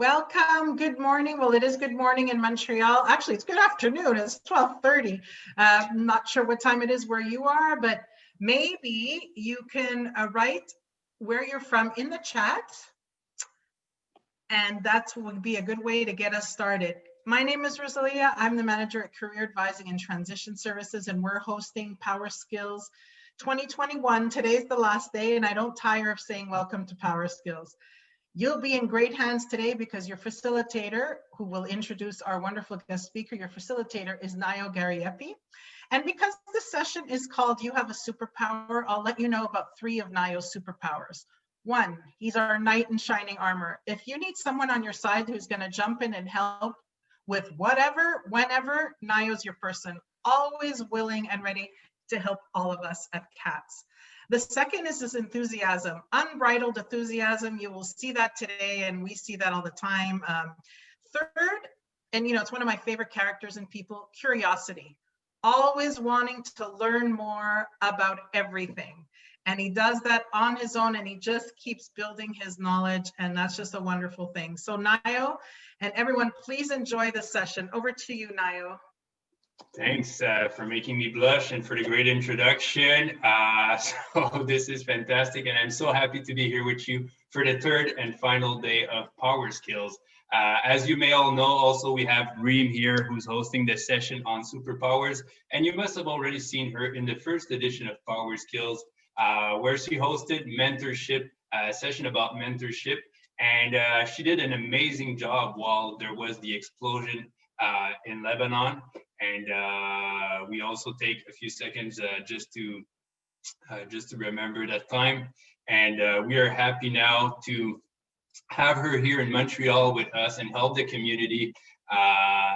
Welcome. Good morning. Well, it is good morning in Montreal. Actually, it's good afternoon. It's 12:30. I'm not sure what time it is where you are, but maybe you can write where you're from in the chat. And that would be a good way to get us started. My name is Rosalia. I'm the manager at Career Advising and Transition Services, and we're hosting PowerSkills 2021. Today's the last day, and I don't tire of saying welcome to PowerSkills. You'll be in great hands today because your facilitator, who will introduce our wonderful guest speaker, your facilitator is Nayo Gariepi. And because the session is called You Have a Superpower, I'll let you know about 3 of Nayo's superpowers. 1, he's our knight in shining armor. If you need someone on your side who's going to jump in and help with whatever, whenever, Nayo's your person, always willing and ready to help all of us at CATS. The second is his enthusiasm, unbridled enthusiasm. You will see that today, and we see that all the time. Third, and it's one of my favorite characters in people, curiosity, always wanting to learn more about everything. And he does that on his own, and he just keeps building his knowledge, and that's just a wonderful thing. So Nayo and everyone, please enjoy the session. Over to you, Nayo. Thanks for making me blush and for the great introduction. So this is fantastic, and I'm so happy to be here with you for the 3rd and final day of PowerSkills. As you may all know, also we have Reem here, who's hosting the session on superpowers, and you must have already seen her in the 1st edition of PowerSkills, where she hosted mentorship, a session about mentorship, and she did an amazing job while there was the explosion in Lebanon. And we also take a few seconds just to remember that time. And we are happy now to have her here in Montreal with us and help the community.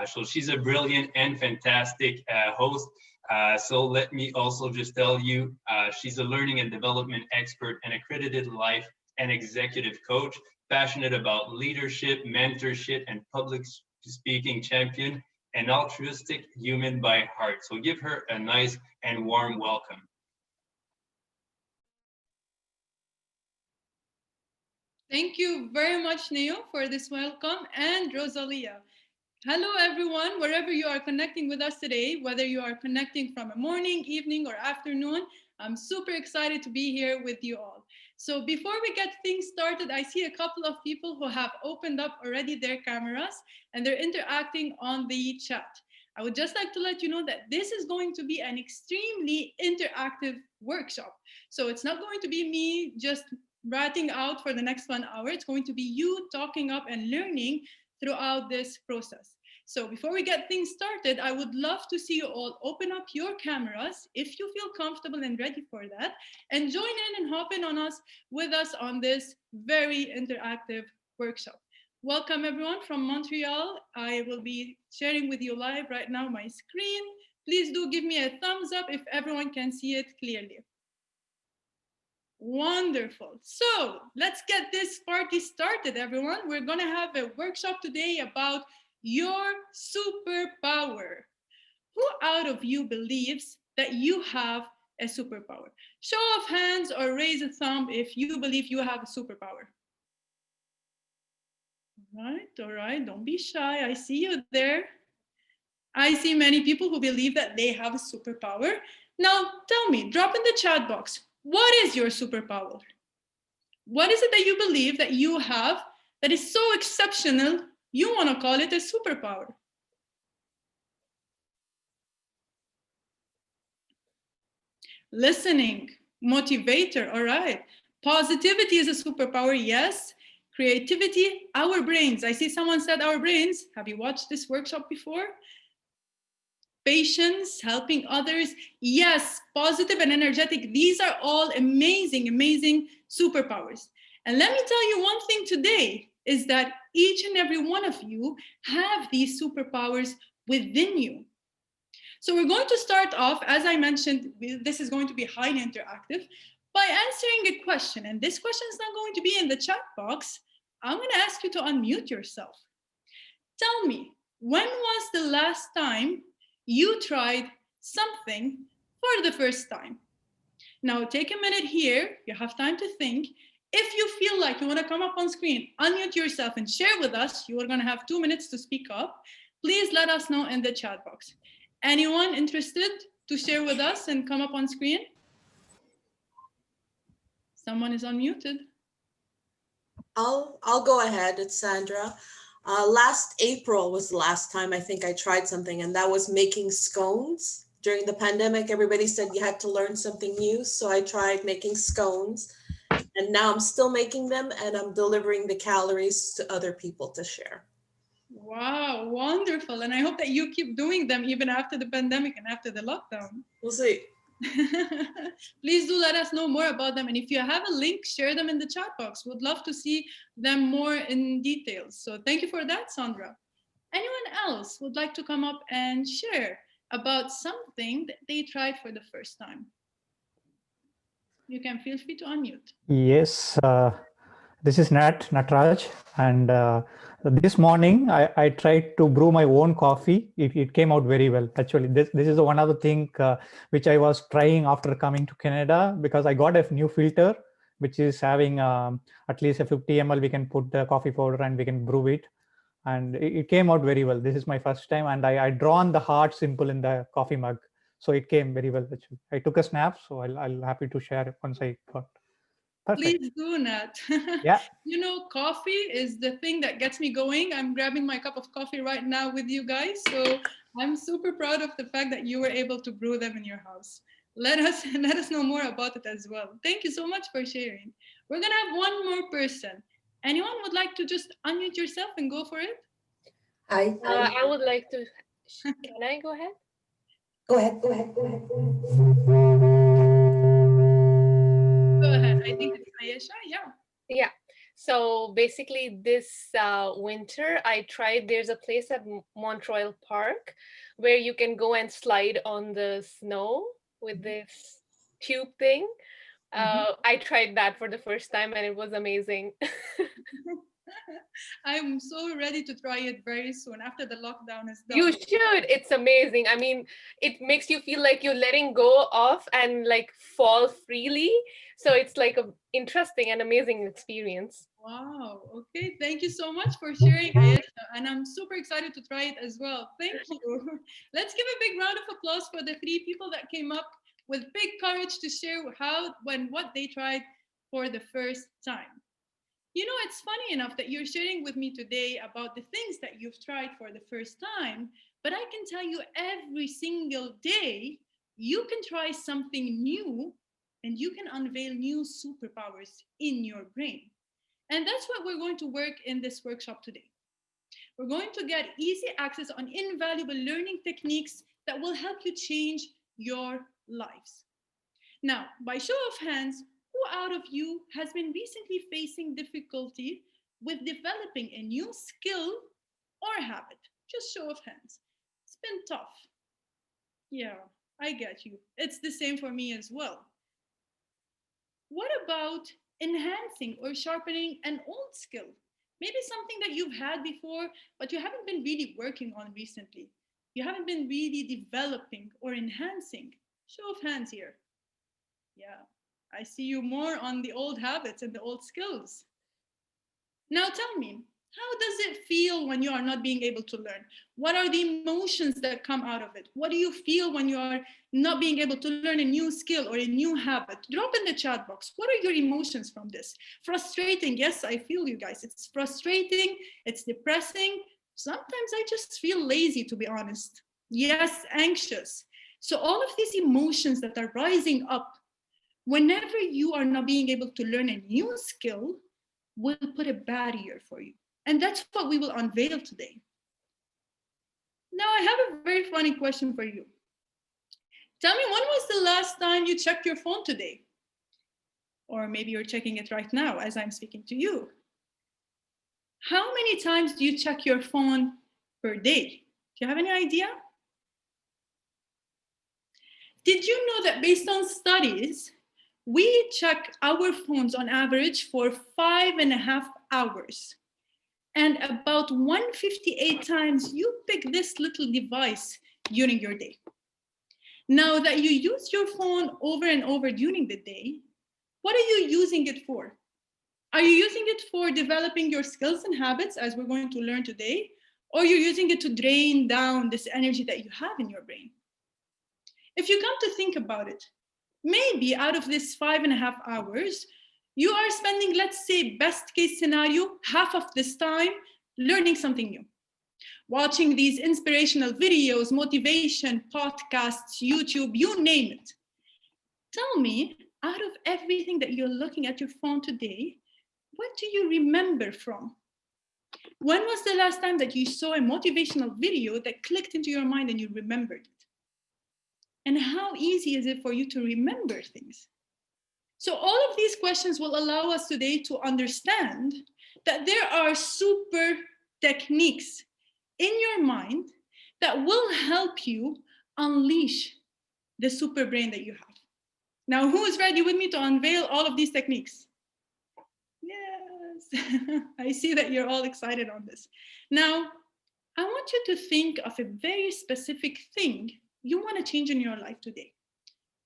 So she's a brilliant and fantastic host. So let me also just tell you, she's a learning and development expert, an accredited life and executive coach, passionate about leadership, mentorship, and public speaking champion, an altruistic human by heart. So give her a nice and warm welcome. Thank you very much, Nayo, for this welcome, and Rosalia. Hello, everyone, wherever you are connecting with us today, whether you are connecting from a morning, evening, or afternoon, I'm super excited to be here with you all. So before we get things started, I see a couple of people who have opened up already their cameras and they're interacting on the chat. I would just like to let you know that this is going to be an extremely interactive workshop. So it's not going to be me just writing out for the next 1 hour. It's going to be you talking up and learning throughout this process. So before we get things started, I would love to see you all open up your cameras if you feel comfortable and ready for that, and join in and hop in on us with us on this very interactive workshop. Welcome everyone from Montreal. I will be sharing with you live right now my screen. Please do give me a thumbs up if everyone can see it clearly. Wonderful. So let's get this party started, everyone. We're going to have a workshop today about your superpower. Who out of you believes that you have a superpower? Show of hands or raise a thumb if you believe you have a superpower. All right, don't be shy. I see you there. I see many people who believe that they have a superpower. Now, tell me, drop in the chat box, what is your superpower? What is it that you believe that you have that is so exceptional, you want to call it a superpower? Listening, motivator, all right. Positivity is a superpower, yes. Creativity, our brains. I see someone said our brains. Have you watched this workshop before? Patience, helping others, yes. Positive and energetic, these are all amazing, amazing superpowers. And let me tell you one thing today, is that each and every one of you have these superpowers within you. So we're going to start off, as I mentioned, this is going to be highly interactive, by answering a question. And this question is not going to be in the chat box. I'm going to ask you to unmute yourself. Tell me, when was the last time you tried something for the first time? Now take a minute here, you have time to think. If you feel like you want to come up on screen, unmute yourself and share with us, you are going to have 2 minutes to speak up. Please let us know in the chat box. Anyone interested to share with us and come up on screen? Someone is unmuted. I'll go ahead. It's Sandra. Last April was the last time I think I tried something, and that was making scones. During the pandemic, everybody said you had to learn something new, so I tried making scones, and now I'm still making them, and I'm delivering the calories to other people to share. Wow, wonderful. And I hope that you keep doing them even after the pandemic and after the lockdown. We'll see. Please do let us know more about them. And if you have a link, share them in the chat box. We'd love to see them more in details. So thank you for that, Sandra. Anyone else would like to come up and share about something that they tried for the first time? You can feel free to unmute. Yes, this is Natraj, and this morning I tried to brew my own coffee. It came out very well. Actually, this is one other thing which I was trying after coming to Canada, because I got a new filter which is having at least a 50 ml. We can put the coffee powder and we can brew it, and it came out very well. This is my first time, and I drawn the heart symbol in the coffee mug, so it came very well. Actually, I took a snap, so I'll happy to share it once I got. Perfect. Please do, Nat. Yeah. You know, coffee is the thing that gets me going. I'm grabbing my cup of coffee right now with you guys. So I'm super proud of the fact that you were able to brew them in your house. Let us know more about it as well. Thank you so much for sharing. We're gonna have one more person. Anyone would like to just unmute yourself and go for it? I would like to. Can I go ahead? Go ahead. Go ahead. I think it's Ayesha. Yeah. Yeah. So basically, this winter, I tried. There's a place at Montreal Park where you can go and slide on the snow with this tube thing. I tried that for the first time, and it was amazing. I'm so ready to try it very soon after the lockdown is done. You should. It's amazing. I mean, it makes you feel like you're letting go of and like fall freely. So it's like a interesting and amazing experience. Wow. Okay. Thank you so much for sharing, Ayesha. And I'm super excited to try it as well. Thank you. Let's give a big round of applause for the 3 people that came up with big courage to share how, when, what they tried for the first time. You know, it's funny enough that you're sharing with me today about the things that you've tried for the first time, but I can tell you every single day, you can try something new and you can unveil new superpowers in your brain. And that's what we're going to work in this workshop today. We're going to get easy access on invaluable learning techniques that will help you change your lives. Now, by show of hands, who out of you has been recently facing difficulty with developing a new skill or habit? Just show of hands. It's been tough. Yeah, I get you. It's the same for me as well. What about enhancing or sharpening an old skill? Maybe something that you've had before, but you haven't been really working on recently. You haven't been really developing or enhancing. Show of hands here. Yeah, I see you more on the old habits and the old skills. Now tell me, how does it feel when you are not being able to learn? What are the emotions that come out of it? What do you feel when you are not being able to learn a new skill or a new habit? Drop in the chat box. What are your emotions from this? Frustrating. Yes, I feel you guys. It's frustrating. It's depressing. Sometimes I just feel lazy, to be honest. Yes, anxious. So all of these emotions that are rising up, whenever you are not being able to learn a new skill, will put a barrier for you. And that's what we will unveil today. Now, I have a very funny question for you. Tell me, when was the last time you checked your phone today? Or maybe you're checking it right now as I'm speaking to you. How many times do you check your phone per day? Do you have any idea? Did you know that based on studies, we check our phones on average for 5.5 hours? And about 158 times you pick this little device during your day. Now that you use your phone over and over during the day, what are you using it for? Are you using it for developing your skills and habits, as we're going to learn today? Or you're using it to drain down this energy that you have in your brain? If you come to think about it, maybe out of this 5.5 hours, you are spending, let's say, best case scenario, half of this time learning something new. Watching these inspirational videos, motivation, podcasts, YouTube, you name it. Tell me, out of everything that you're looking at your phone today, what do you remember from? When was the last time that you saw a motivational video that clicked into your mind and you remembered it? And how easy is it for you to remember things? So all of these questions will allow us today to understand that there are super techniques in your mind that will help you unleash the super brain that you have. Now, who is ready with me to unveil all of these techniques? Yes, I see that you're all excited on this. Now, I want you to think of a very specific thing you want to change in your life today.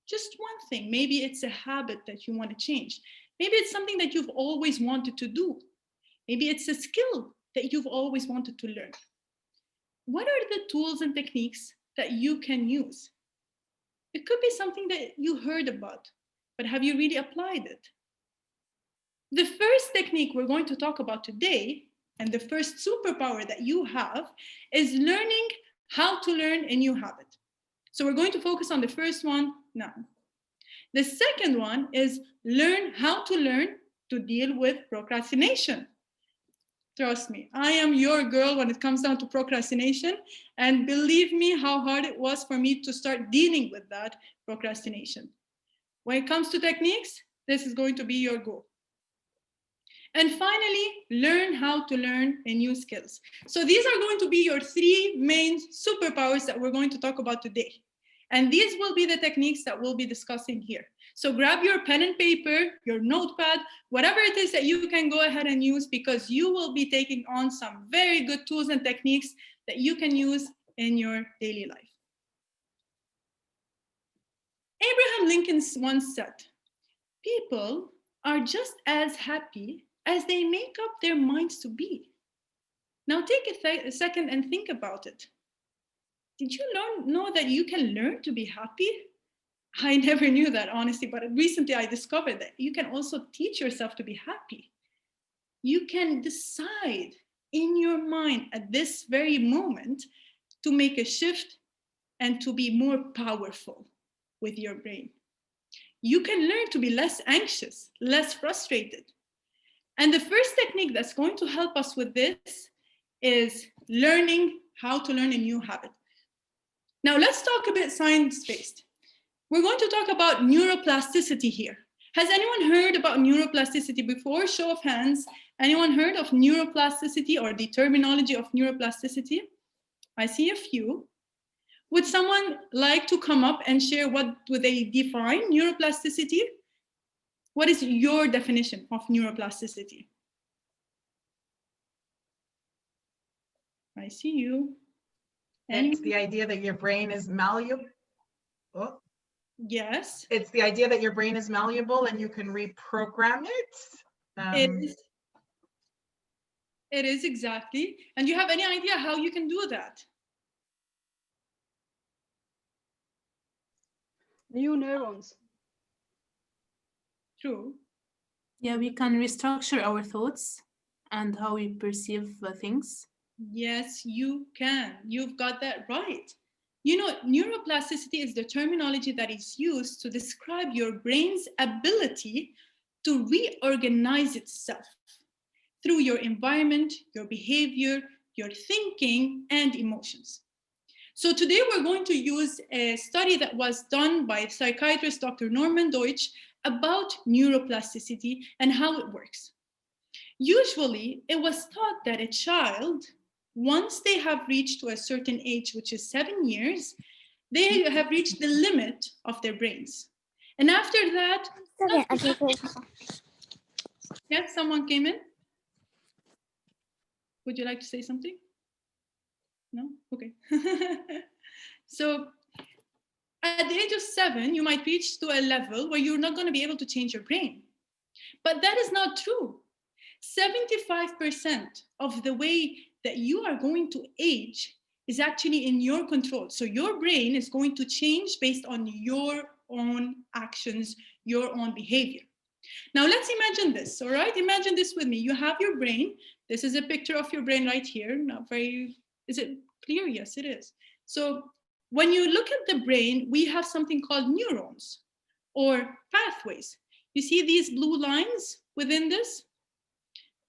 Just one thing. Maybe it's a habit that you want to change. Maybe it's something that you've always wanted to do. Maybe it's a skill that you've always wanted to learn. What are the tools and techniques that you can use? It could be something that you heard about, but have you really applied it? The first technique we're going to talk about today, and the first superpower that you have, is learning how to learn a new habit. So we're going to focus on the first one now. The second one is learn how to learn to deal with procrastination. Trust me, I am your girl when it comes down to procrastination. And believe me how hard it was for me to start dealing with that procrastination. When it comes to techniques, this is going to be your goal. And finally, learn how to learn a new skills. So these are going to be your 3 main superpowers that we're going to talk about today. And these will be the techniques that we'll be discussing here. So grab your pen and paper, your notepad, whatever it is that you can go ahead and use, because you will be taking on some very good tools and techniques that you can use in your daily life. Abraham Lincoln once said, people are just as happy as they make up their minds to be. Now take a second and think about it. Did you know that you can learn to be happy? I never knew that, honestly, but recently I discovered that you can also teach yourself to be happy. You can decide in your mind at this very moment to make a shift and to be more powerful with your brain. You can learn to be less anxious, less frustrated. And the first technique that's going to help us with this is learning how to learn a new habit. Now let's talk a bit science-based. We're going to talk about neuroplasticity here. Has anyone heard about neuroplasticity before? Show of hands. Anyone heard of neuroplasticity or the terminology of neuroplasticity? I see a few. Would someone like to come up and share what do they define neuroplasticity? What is your definition of neuroplasticity? I see you. It's the idea that your brain is malleable. Oh. Yes. It's the idea that your brain is malleable and you can reprogram it. It is exactly. And do you have any idea how you can do that? New neurons. True. Yeah, we can restructure our thoughts and how we perceive things. Yes, you can. You've got that right. You know, neuroplasticity is the terminology that is used to describe your brain's ability to reorganize itself through your environment, your behavior, your thinking, and emotions. So today we're going to use a study that was done by psychiatrist Dr. Norman Deutsch about neuroplasticity and how it works. Usually, it was thought that a child, once they have reached to a certain age, which is 7 years, they have reached the limit of their brains. And after that, yes, someone came in. Would you like to say something? No? Okay. So at the age of 7, you might reach to a level where you're not going to be able to change your brain. But that is not true. 75% of the way that you are going to age is actually in your control. So your brain is going to change based on your own actions, your own behavior. Now let's imagine this, all right? Imagine this with me. You have your brain. This is a picture of your brain right here. Not very, is it clear? Yes, it is. So when you look at the brain, we have something called neurons or pathways. You see these blue lines within this?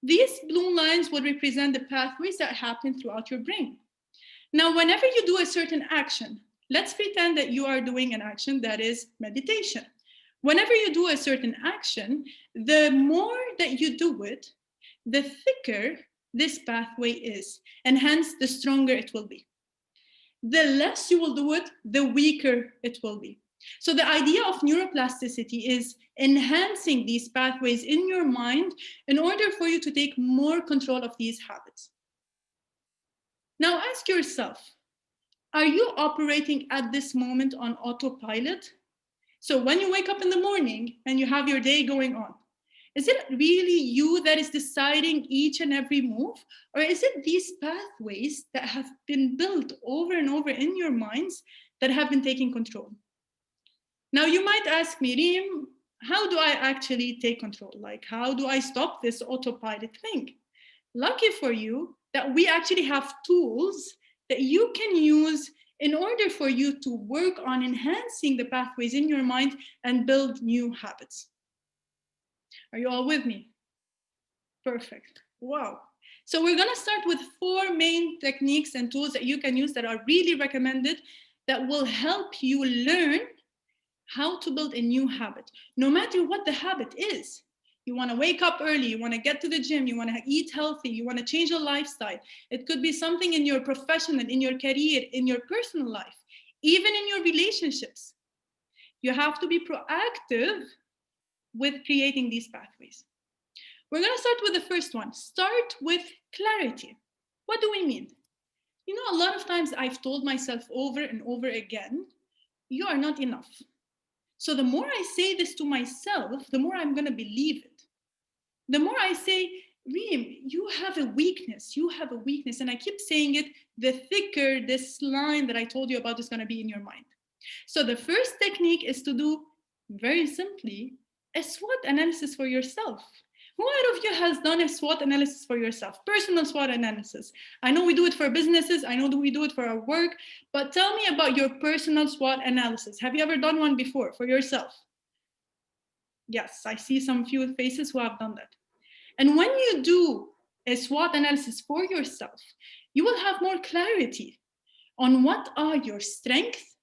These blue lines would represent the pathways that happen throughout your brain. Now, whenever you do a certain action, let's pretend that you are doing an action that is meditation. Whenever you do a certain action, the more that you do it, the thicker this pathway is, and hence the stronger it will be. The less you will do it, the weaker it will be. So the idea of neuroplasticity is enhancing these pathways in your mind in order for you to take more control of these habits. Now ask yourself, are you operating at this moment on autopilot? So when you wake up in the morning and you have your day going on, is it really you that is deciding each and every move? Or is it these pathways that have been built over and over in your minds that have been taking control? Now you might ask me, Reem, how do I actually take control? Like, how do I stop this autopilot thing? Lucky for you that we actually have tools that you can use in order for you to work on enhancing the pathways in your mind and build new habits. Are you all with me? Perfect. Wow. So we're going to start with 4 main techniques and tools that you can use that are really recommended that will help you learn how to build a new habit, no matter what the habit is. You want to wake up early, you want to get to the gym, you want to eat healthy, you want to change your lifestyle. It could be something in your professional, in your career, in your personal life, even in your relationships. You have to be proactive with creating these pathways. We're going to start with the first one. Start with clarity. What do we mean? You know, a lot of times I've told myself over and over again, you are not enough. So the more I say this to myself, the more I'm going to believe it. The more I say, Reem, you have a weakness, you have a weakness. And I keep saying it, the thicker this line that I told you about is going to be in your mind. So the first technique is to do, very simply, a SWOT analysis for yourself. Who out of you has done a SWOT analysis for yourself? Personal SWOT analysis. I know we do it for businesses. I know that we do it for our work. But tell me about your personal SWOT analysis. Have you ever done one before for yourself? Yes, I see some few faces who have done that. And when you do a SWOT analysis for yourself, you will have more clarity on what are your strengths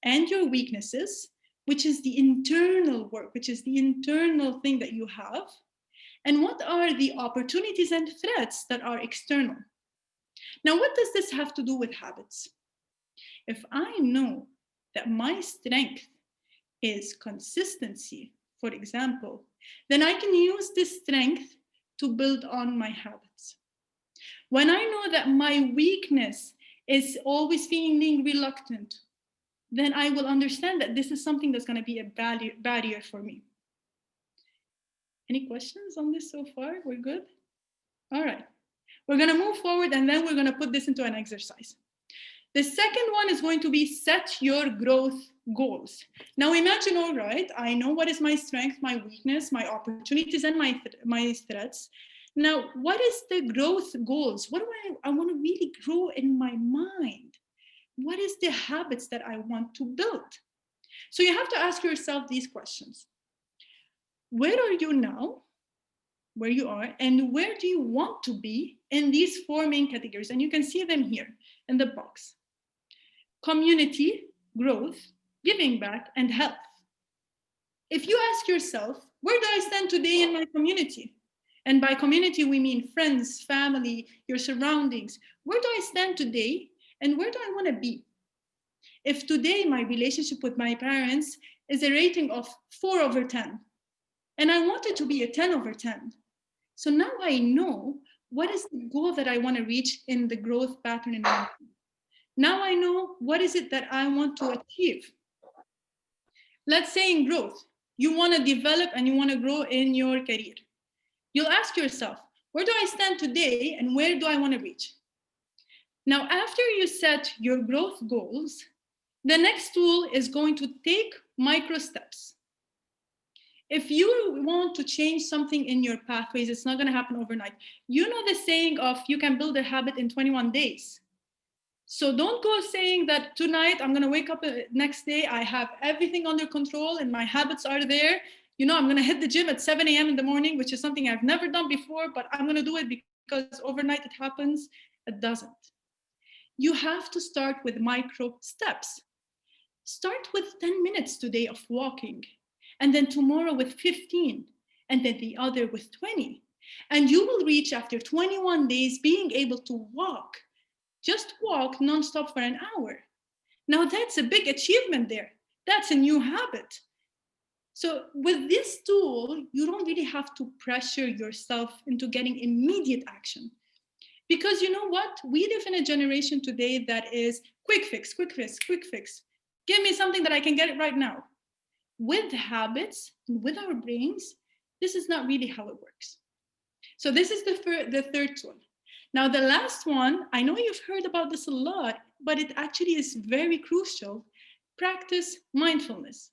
and your weaknesses, which is the internal work, which is the internal thing that you have. And what are the opportunities and threats that are external? Now, what does this have to do with habits? If I know that my strength is consistency, for example, then I can use this strength to build on my habits. When I know that my weakness is always feeling reluctant, then I will understand that this is something that's going to be a barrier for me. Any questions on this so far? We're good? All right. We're going to move forward and then we're going to put this into an exercise. The second one is going to be set your growth goals. Now imagine, all right, I know what is my strength, my weakness, my opportunities, and my threats. Now, what is the growth goals? What do I want to really grow in my mind? What is the habits that I want to build? So you have to ask yourself these questions. Where are you now, where you are, and where do you want to be in these 4 main categories? And you can see them here in the box. Community, growth, giving back, and health. If you ask yourself, where do I stand today in my community? And by community, we mean friends, family, your surroundings. Where do I stand today? And where do I want to be? If today my relationship with my parents is a rating of 4/10, and I want it to be a 10/10. So now I know what is the goal that I want to reach in the growth pattern in my life. Now I know what is it that I want to achieve. Let's say in growth, you want to develop and you want to grow in your career. You'll ask yourself, where do I stand today and where do I want to reach? Now, after you set your growth goals, the next tool is going to take micro steps. If you want to change something in your pathways, it's not going to happen overnight. You know the saying of you can build a habit in 21 days. So don't go saying that tonight I'm going to wake up next day, I have everything under control and my habits are there. You know, I'm going to hit the gym at 7 a.m. in the morning, which is something I've never done before, but I'm going to do it because overnight it happens. It doesn't. You have to start with micro steps. Start with 10 minutes today of walking, and then tomorrow with 15, and then the other with 20. And you will reach after 21 days being able to walk, just walk nonstop for an hour. Now that's a big achievement there. That's a new habit. So with this tool, you don't really have to pressure yourself into getting immediate action. Because you know what? We live in a generation today that is quick fix, quick fix, quick fix. Give me something that I can get it right now. With habits, with our brains, this is not really how it works. So this is the third tool. Now, the last one, I know you've heard about this a lot, but it actually is very crucial. Practice mindfulness.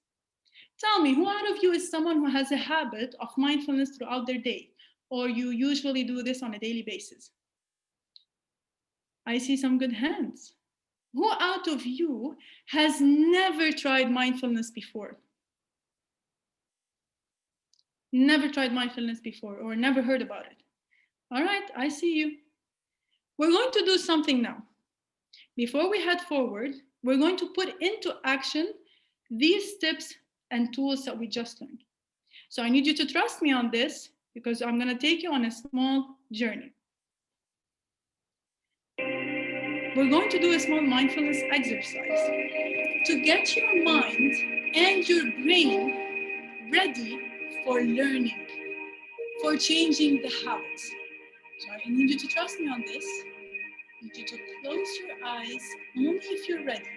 Tell me, who out of you is someone who has a habit of mindfulness throughout their day, or you usually do this on a daily basis? I see some good hands. Who out of you has never tried mindfulness before? Never tried mindfulness before or never heard about it? All right, I see you. We're going to do something now. Before we head forward, we're going to put into action these tips and tools that we just learned. So I need you to trust me on this because I'm going to take you on a small journey. We're going to do a small mindfulness exercise to get your mind and your brain ready for learning, for changing the habits. So I need you to trust me on this. I need you to close your eyes only if you're ready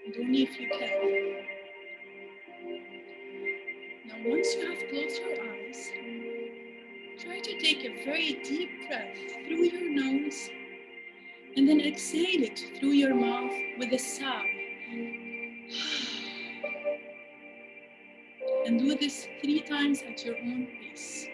and only if you can. Now, once you have closed your eyes, try to take a very deep breath through your nose and then exhale it through your mouth with a sigh. And do this 3 times at your own pace.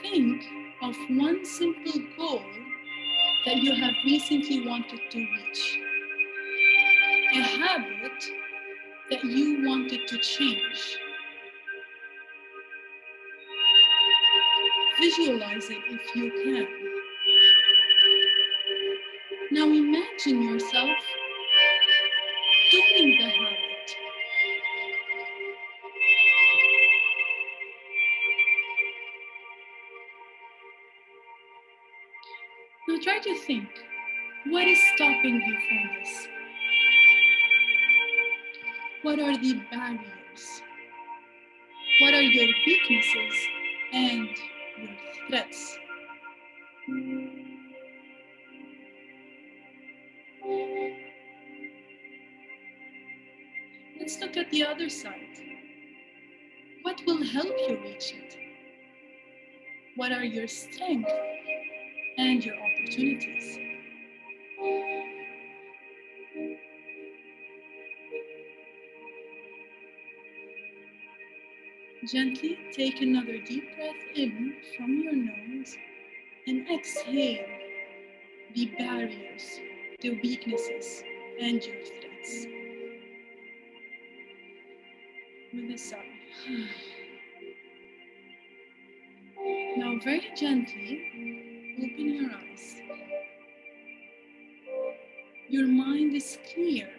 Think of one simple goal that you have recently wanted to reach. A habit that you wanted to change. Visualize it if you can. Now imagine yourself doing the habit. Now try to think, what is stopping you from this? What are the barriers? What are your weaknesses and your threats? Let's look at the other side. What will help you reach it? What are your strengths and your opportunities? Gently take another deep breath in from your nose and exhale the barriers, the weaknesses, and your threats. With a sigh. Now very gently open your eyes. Your mind is clear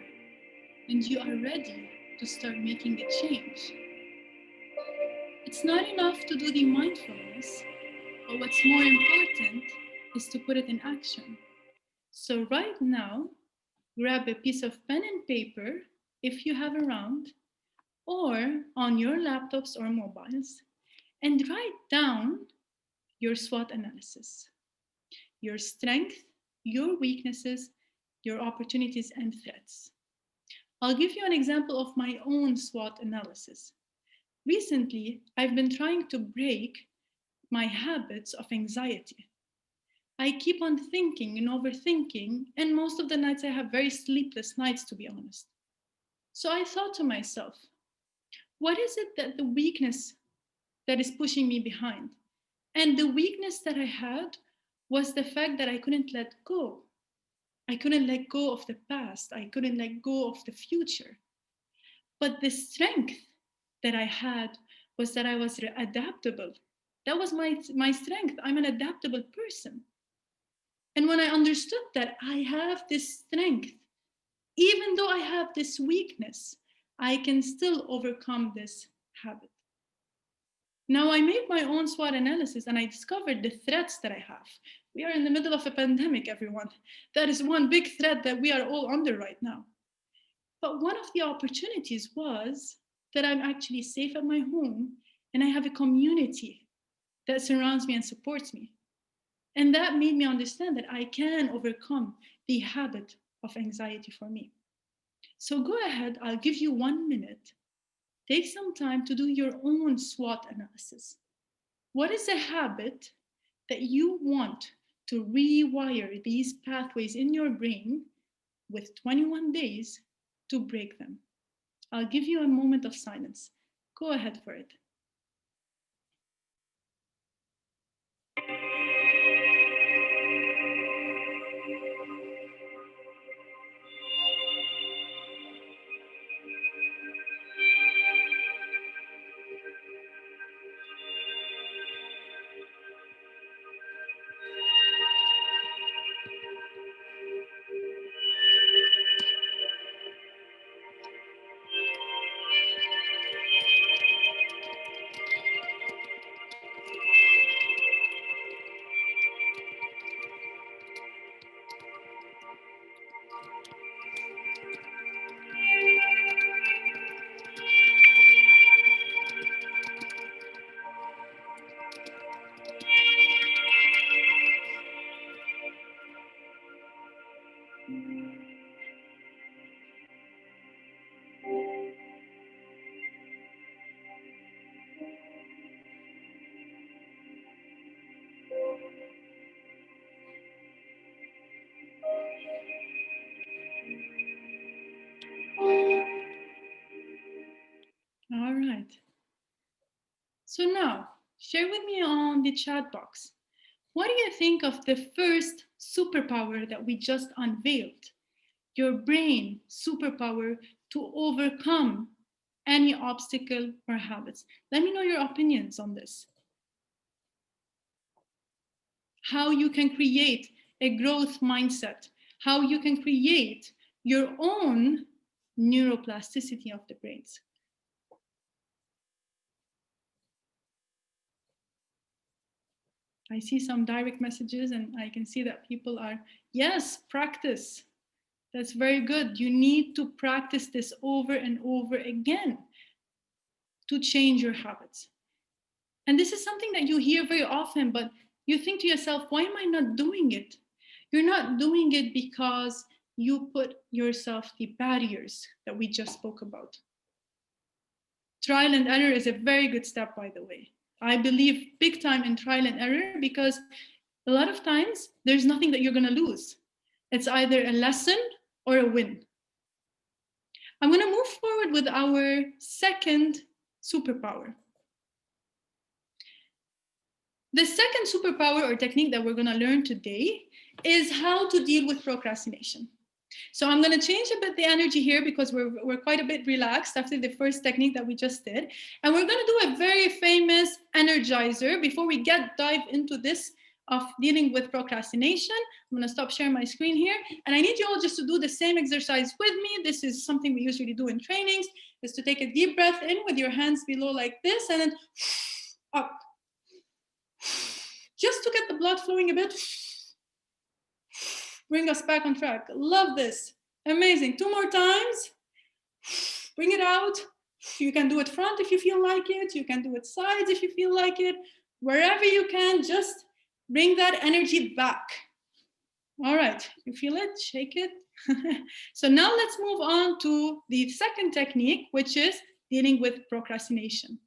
and you are ready to start making a change. It's not enough to do the mindfulness, but what's more important is to put it in action. So right now, grab a piece of pen and paper if you have around, or on your laptops or mobiles, and write down your SWOT analysis, your strength, your weaknesses, your opportunities and threats. I'll give you an example of my own SWOT analysis. Recently, I've been trying to break my habits of anxiety. I keep on thinking and overthinking, and most of the nights I have very sleepless nights, to be honest. So I thought to myself, what is it that the weakness that is pushing me behind? And the weakness that I had was the fact that I couldn't let go. I couldn't let go of the past. I couldn't let go of the future. But the strength that I had was that I was adaptable. That was my strength. I'm an adaptable person. And when I understood that I have this strength, even though I have this weakness, I can still overcome this habit. Now I made my own SWOT analysis and I discovered the threats that I have. We are in the middle of a pandemic, everyone. That is one big threat that we are all under right now. But one of the opportunities was that I'm actually safe at my home and I have a community that surrounds me and supports me. And that made me understand that I can overcome the habit of anxiety for me. So go ahead, I'll give you 1 minute. Take some time to do your own SWOT analysis. What is a habit that you want to rewire these pathways in your brain with 21 days to break them? I'll give you a moment of silence. Go ahead for it. All right. So now, share with me on the chat box. What do you think of the first superpower that we just unveiled? Your brain superpower to overcome any obstacle or habits. Let me know your opinions on this. How you can create a growth mindset, how you can create your own neuroplasticity of the brains. I see some direct messages and I can see that people are, yes, practice. That's very good. You need to practice this over and over again to change your habits. And this is something that you hear very often, but you think to yourself, why am I not doing it? You're not doing it because you put yourself the barriers that we just spoke about. Trial and error is a very good step, by the way. I believe big time in trial and error because a lot of times there's nothing that you're going to lose. It's either a lesson or a win. I'm going to move forward with our second superpower. The second superpower or technique that we're going to learn today is how to deal with procrastination. So I'm going to change a bit the energy here because we're quite a bit relaxed after the first technique that we just did. And we're going to do a very famous energizer before we dive into this of dealing with procrastination. I'm going to stop sharing my screen here. And I need you all just to do the same exercise with me. This is something we usually do in trainings, is to take a deep breath in with your hands below like this and then up. Just to get the blood flowing a bit. Bring us back on track. Love this. Amazing. 2 more times. Bring it out. You can do it front if you feel like it. You can do it sides if you feel like it. Wherever you can, just bring that energy back. All right, you feel it? Shake it. So now let's move on to the second technique, which is dealing with procrastination.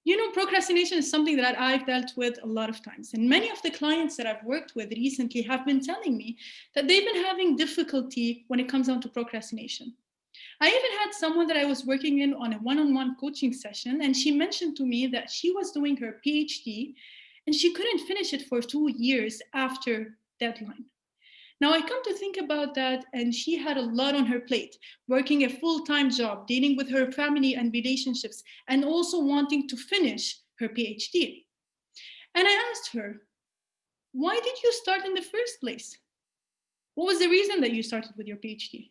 You know, procrastination is something that I've dealt with a lot of times. And many of the clients that I've worked with recently have been telling me that they've been having difficulty when it comes down to procrastination. I even had someone that I was working in on a one-on-one coaching session, and she mentioned to me that she was doing her PhD and she couldn't finish it for 2 years after deadline. Now I come to think about that, and she had a lot on her plate, working a full-time job, dealing with her family and relationships, and also wanting to finish her PhD. And I asked her, why did you start in the first place? What was the reason that you started with your PhD?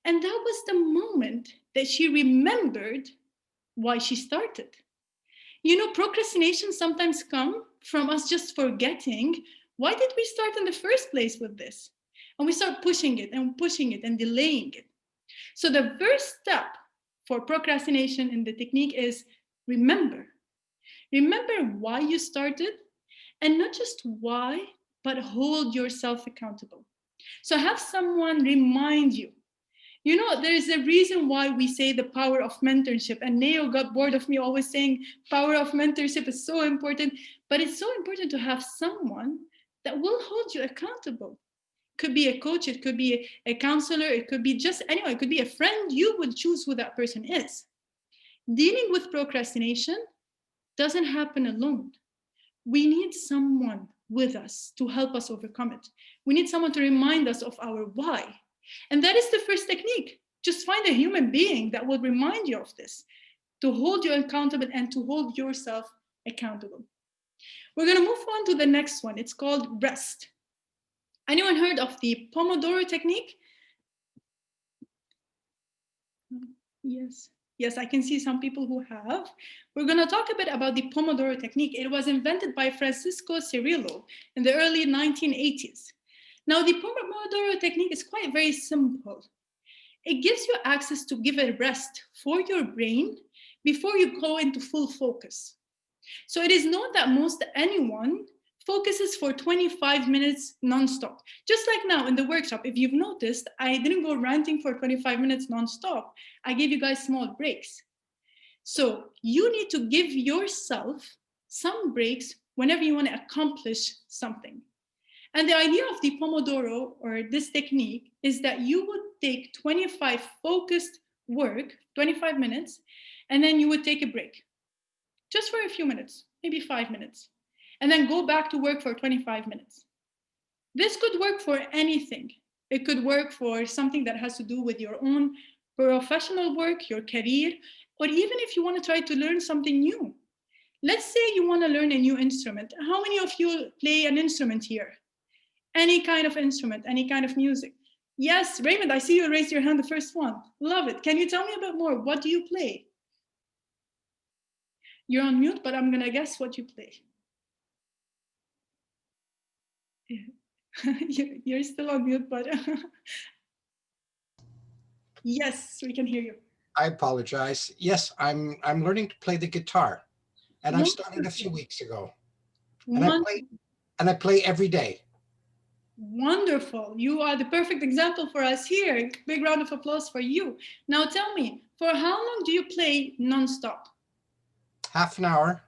And that was the moment that she remembered why she started. You know, procrastination sometimes comes from us just forgetting, why did we start in the first place with this? And we start pushing it and delaying it. So the first step for procrastination in the technique is remember. Remember why you started, and not just why, but hold yourself accountable. So have someone remind you. You know, there is a reason why we say the power of mentorship, and Neo got bored of me always saying power of mentorship is so important, but it's so important to have someone that will hold you accountable. Could be a coach, it could be a counselor, it could be just anyone, it could be a friend. You would choose who that person is. Dealing with procrastination doesn't happen alone. We need someone with us to help us overcome it. We need someone to remind us of our why. And that is the first technique. Just find a human being that will remind you of this, to hold you accountable and to hold yourself accountable. We're going to move on to the next one. It's called rest. Anyone heard of the Pomodoro technique? Yes. Yes, I can see some people who have. We're going to talk a bit about the Pomodoro technique. It was invented by Francisco Cirillo in the early 1980s. Now, the Pomodoro technique is quite very simple. It gives you access to give a rest for your brain before you go into full focus. So it is known that most anyone focuses for 25 minutes nonstop. Just like now in the workshop, if you've noticed, I didn't go ranting for 25 minutes nonstop. I gave you guys small breaks. So you need to give yourself some breaks whenever you want to accomplish something. And the idea of the Pomodoro, or this technique, is that you would take 25 focused work, 25 minutes, and then you would take a break. Just for a few minutes, maybe 5 minutes. And then go back to work for 25 minutes. This could work for anything. It could work for something that has to do with your own professional work, your career, or even if you want to try to learn something new. Let's say you want to learn a new instrument. How many of you play an instrument here? Any kind of instrument, any kind of music? Yes, Raymond, I see you raise your hand, the first one. Love it. Can you tell me a bit more? What do you play? You're on mute, but I'm going to guess what you play. You're still on mute, but yes, we can hear you. I apologize. Yes, I'm learning to play the guitar, and I started a few weeks ago. And I play every day. Wonderful. You are the perfect example for us here. Big round of applause for you. Now tell me, for how long do you play nonstop? Half an hour.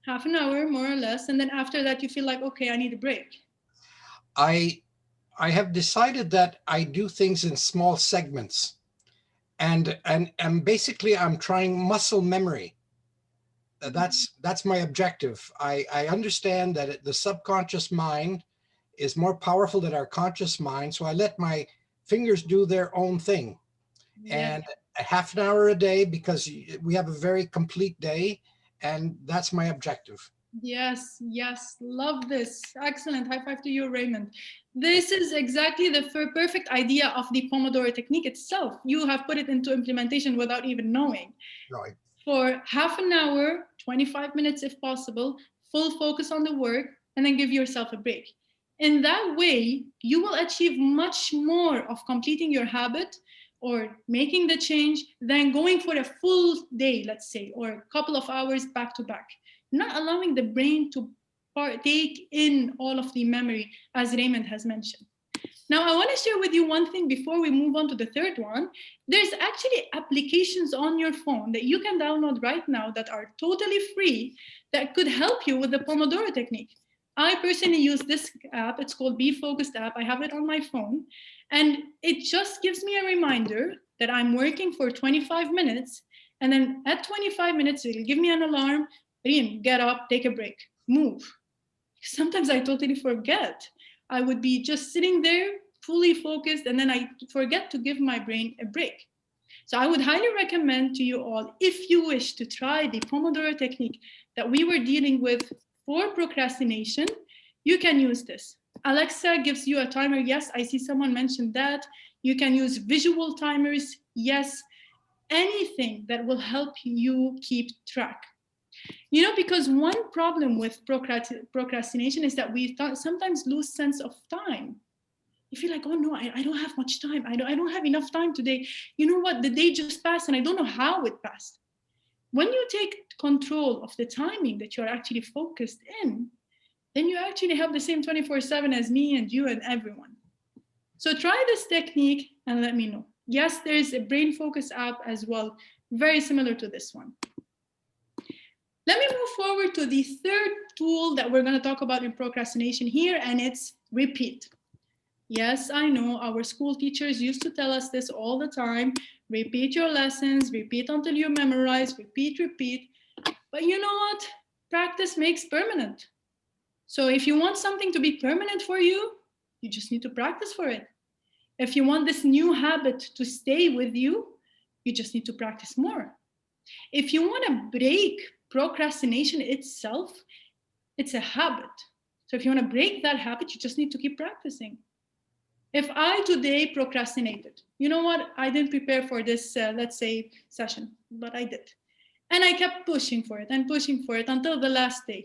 Half an hour, more or less. And then after that, you feel like, okay, I need a break. I have decided that I do things in small segments. And basically I'm trying muscle memory. That's my objective. I understand that the subconscious mind is more powerful than our conscious mind. So I let my fingers do their own thing. Yeah. And a half an hour a day, because we have a very complete day, and that's my objective. Yes, yes, love this. Excellent. High five to you, Raymond. This is exactly the perfect idea of the Pomodoro technique itself. You have put it into implementation without even knowing. Right. For half an hour, 25 minutes if possible, full focus on the work, and then give yourself a break. In that way, you will achieve much more of completing your habit or making the change than going for a full day, let's say, or a couple of hours back to back. not allowing the brain to partake in all of the memory, as Raymond has mentioned. Now, I want to share with you one thing before we move on to the third one. There's actually applications on your phone that you can download right now that are totally free that could help you with the Pomodoro technique. I personally use this app. It's called Be Focused app. I have it on my phone. And it just gives me a reminder that I'm working for 25 minutes. And then at 25 minutes, it'll give me an alarm. Reem, get up, take a break, move. Sometimes I totally forget. I would be just sitting there, fully focused, and then I forget to give my brain a break. So I would highly recommend to you all, if you wish to try the Pomodoro technique that we were dealing with for procrastination, you can use this. Alexa gives you a timer. Yes, I see someone mentioned that. You can use visual timers. Yes, anything that will help you keep track. You know, because one problem with procrastination is that we sometimes lose sense of time. You feel like, oh no, I don't have much time. I don't have enough time today. You know what? The day just passed and I don't know how it passed. When you take control of the timing that you're actually focused in, then you actually have the same 24/7 as me and you and everyone. So try this technique and let me know. Yes, there is a brain focus app as well, very similar to this one. Let me move forward to the third tool that we're going to talk about in procrastination here, and it's repeat. Yes, I know our school teachers used to tell us this all the time. Repeat your lessons, repeat until you memorize, repeat, repeat. But you know what? Practice makes permanent. So if you want something to be permanent for you, you just need to practice for it. If you want this new habit to stay with you, you just need to practice more. If you want to break procrastination itself, it's a habit. So if you want to break that habit, you just need to keep practicing. If I today procrastinated, you know what? I didn't prepare for this, let's say, session, but I did. And I kept pushing for it and pushing for it until the last day.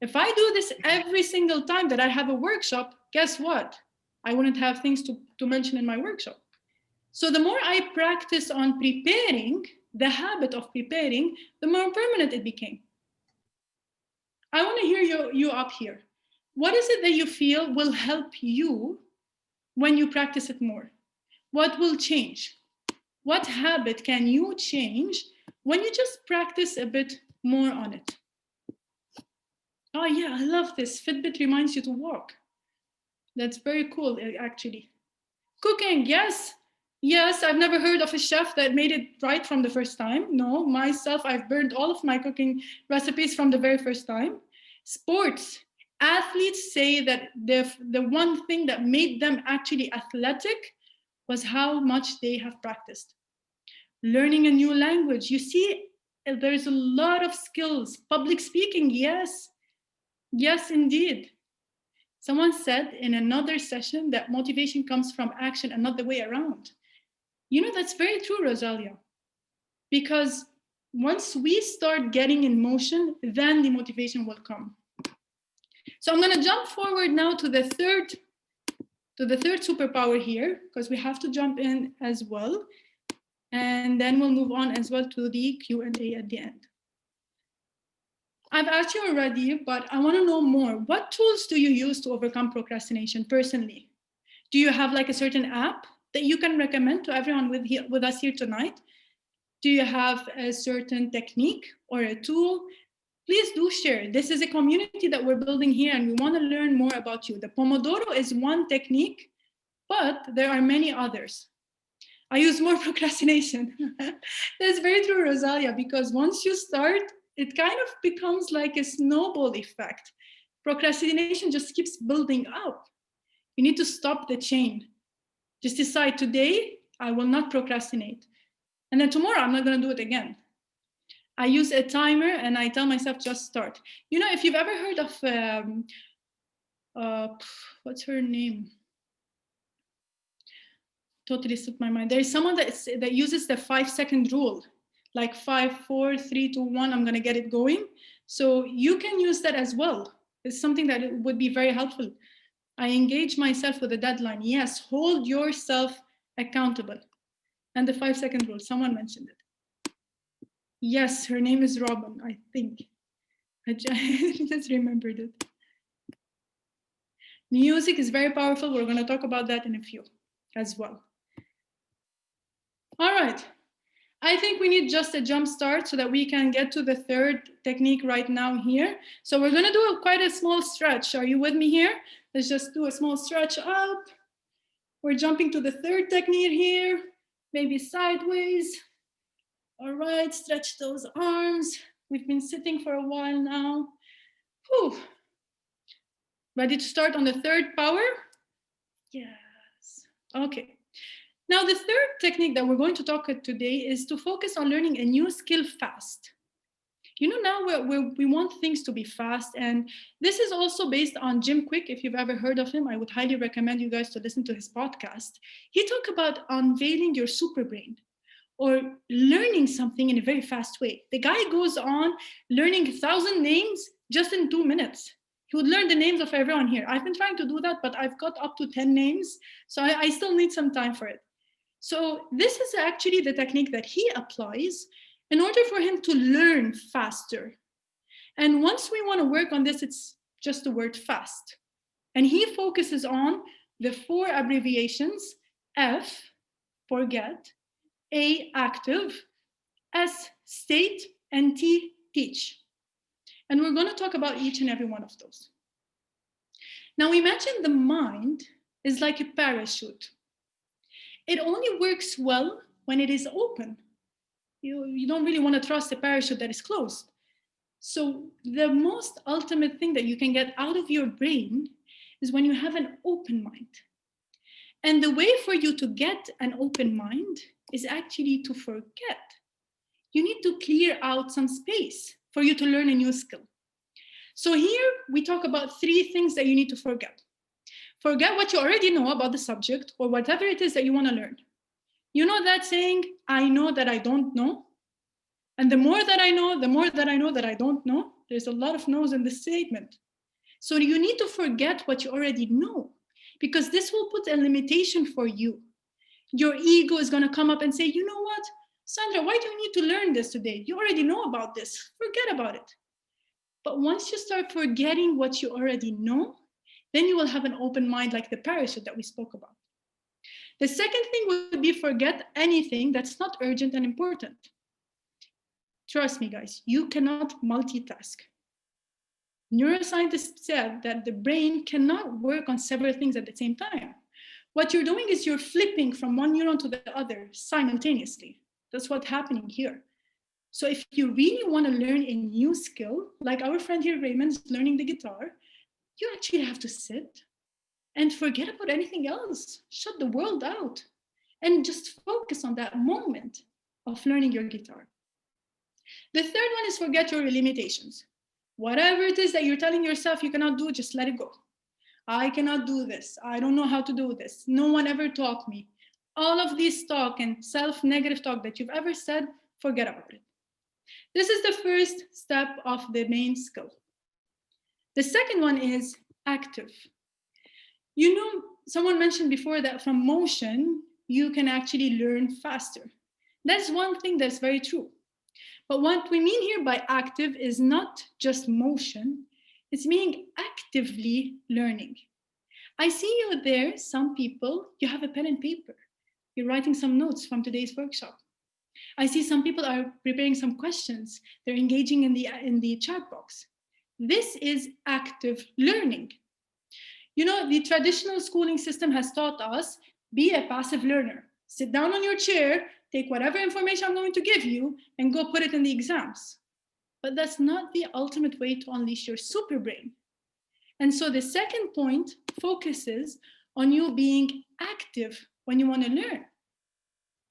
If I do this every single time that I have a workshop, guess what? I wouldn't have things to mention in my workshop. So the more I practice on preparing, the habit of preparing, the more permanent it became. I want to hear you up here. What is it that you feel will help you when you practice it more? What will change? What habit can you change when you just practice a bit more on it? Oh yeah, I love this. Fitbit reminds you to walk. That's very cool, actually. Cooking, yes. Yes, I've never heard of a chef that made it right from the first time. No, myself, I've burned all of my cooking recipes from the very first time. Sports, athletes say that the one thing that made them actually athletic was how much they have practiced. Learning a new language, you see, there's a lot of skills. Public speaking, yes. Yes, indeed. Someone said in another session that motivation comes from action and not the way around. You know, that's very true, Rosalia, because once we start getting in motion, then the motivation will come. So I'm going to jump forward now to the third superpower here, because we have to jump in as well. And then we'll move on as well to the Q&A at the end. I've asked you already, but I want to know more. What tools do you use to overcome procrastination personally? Do you have like a certain app that you can recommend to everyone with us here tonight? Do you have a certain technique or a tool? Please do share. This is a community that we're building here and we want to learn more about you. The Pomodoro is one technique, but there are many others. I use more procrastination. That's very true, Rosalia, because once you start, it kind of becomes like a snowball effect. Procrastination just keeps building up. You need to stop the chain. Just decide today, I will not procrastinate. And then tomorrow, I'm not going to do it again. I use a timer and I tell myself, just start. You know, if you've ever heard of, what's her name? Totally slipped my mind. There's someone that uses the 5-second rule, like 5, 4, 3, 2, 1, I'm going to get it going. So you can use that as well. It's something that would be very helpful. I engage myself with a deadline. Yes, hold yourself accountable. And the 5-second rule, someone mentioned it. Yes, her name is Robin, I think. I just remembered it. Music is very powerful. We're going to talk about that in a few as well. All right. I think we need just a jump start so that we can get to the third technique right now here. So we're going to do quite a small stretch. Are you with me here? Let's just do a small stretch up. We're jumping to the third technique here, maybe sideways. All right, stretch those arms. We've been sitting for a while now. Whew. Ready to start on the third power? Yes. Okay. Now, the third technique that we're going to talk about today is to focus on learning a new skill fast. You know, now we want things to be fast, and this is also based on Jim Quick. If you've ever heard of him, I would highly recommend you guys to listen to his podcast. He talked about unveiling your super brain or learning something in a very fast way. The guy goes on learning 1,000 names just in 2 minutes. He would learn the names of everyone here. I've been trying to do that, but I've got up to 10 names, so I still need some time for it. So this is actually the technique that he applies in order for him to learn faster. And once we want to work on this, it's just the word fast. And he focuses on the 4 abbreviations: F, forget; A, active; S, state; and T, teach. And we're going to talk about each and every one of those. Now imagine the mind is like a parachute. It only works well when it is open. You don't really want to trust a parachute that is closed. So the most ultimate thing that you can get out of your brain is when you have an open mind. And the way for you to get an open mind is actually to forget. You need to clear out some space for you to learn a new skill. So here we talk about 3 things that you need to forget. Forget what you already know about the subject or whatever it is that you want to learn. You know that saying, I know that I don't know? And the more that I know, the more that I know that I don't know. There's a lot of no's in this statement. So you need to forget what you already know, because this will put a limitation for you. Your ego is going to come up and say, you know what, Sandra, why do you need to learn this today? You already know about this. Forget about it. But once you start forgetting what you already know, then you will have an open mind like the parachute that we spoke about. The second thing would be forget anything that's not urgent and important. Trust me, guys, you cannot multitask. Neuroscientists said that the brain cannot work on several things at the same time. What you're doing is you're flipping from one neuron to the other simultaneously. That's what's happening here. So if you really want to learn a new skill, like our friend here, Raymond's learning the guitar, you actually have to sit and forget about anything else. Shut the world out and just focus on that moment of learning your guitar. The third one is forget your limitations. Whatever it is that you're telling yourself you cannot do, just let it go. I cannot do this. I don't know how to do this. No one ever taught me. All of this talk and self-negative talk that you've ever said, forget about it. This is the first step of the main skill. The second one is active. You know, someone mentioned before that from motion, you can actually learn faster. That's one thing that's very true. But what we mean here by active is not just motion, it's meaning actively learning. I see you there, some people, you have a pen and paper. You're writing some notes from today's workshop. I see some people are preparing some questions. They're engaging in the chat box. This is active learning. You know, the traditional schooling system has taught us, be a passive learner. Sit down on your chair, take whatever information I'm going to give you, and go put it in the exams. But that's not the ultimate way to unleash your super brain. And so the second point focuses on you being active when you want to learn.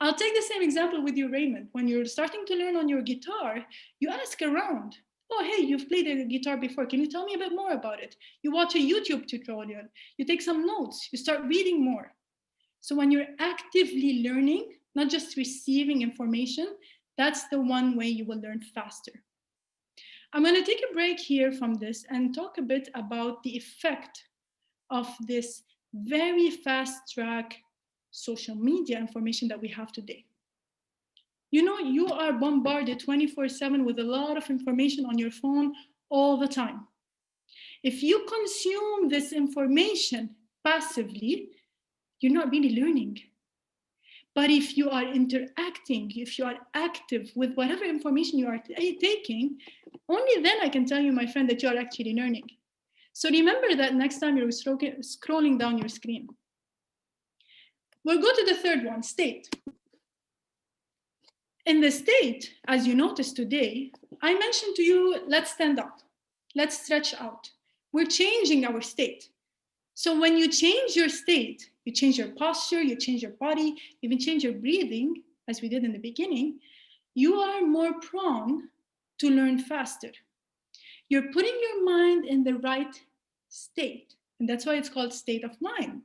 I'll take the same example with you, Raymond. When you're starting to learn on your guitar, you ask around. Oh, hey, you've played a guitar before. Can you tell me a bit more about it? You watch a YouTube tutorial. You take some notes. You start reading more. So when you're actively learning, not just receiving information, that's the one way you will learn faster. I'm going to take a break here from this and talk a bit about the effect of this very fast track social media information that we have today. You know, you are bombarded 24/7 with a lot of information on your phone all the time. If you consume this information passively, you're not really learning. But if you are interacting, if you are active with whatever information you are taking, only then I can tell you, my friend, that you are actually learning. So remember that next time you're scrolling down your screen. We'll go to the third one, state. In the state, as you noticed today, I mentioned to you, let's stand up, let's stretch out. We're changing our state. So when you change your state, you change your posture, you change your body, even change your breathing, as we did in the beginning, you are more prone to learn faster. You're putting your mind in the right state. And that's why it's called state of mind.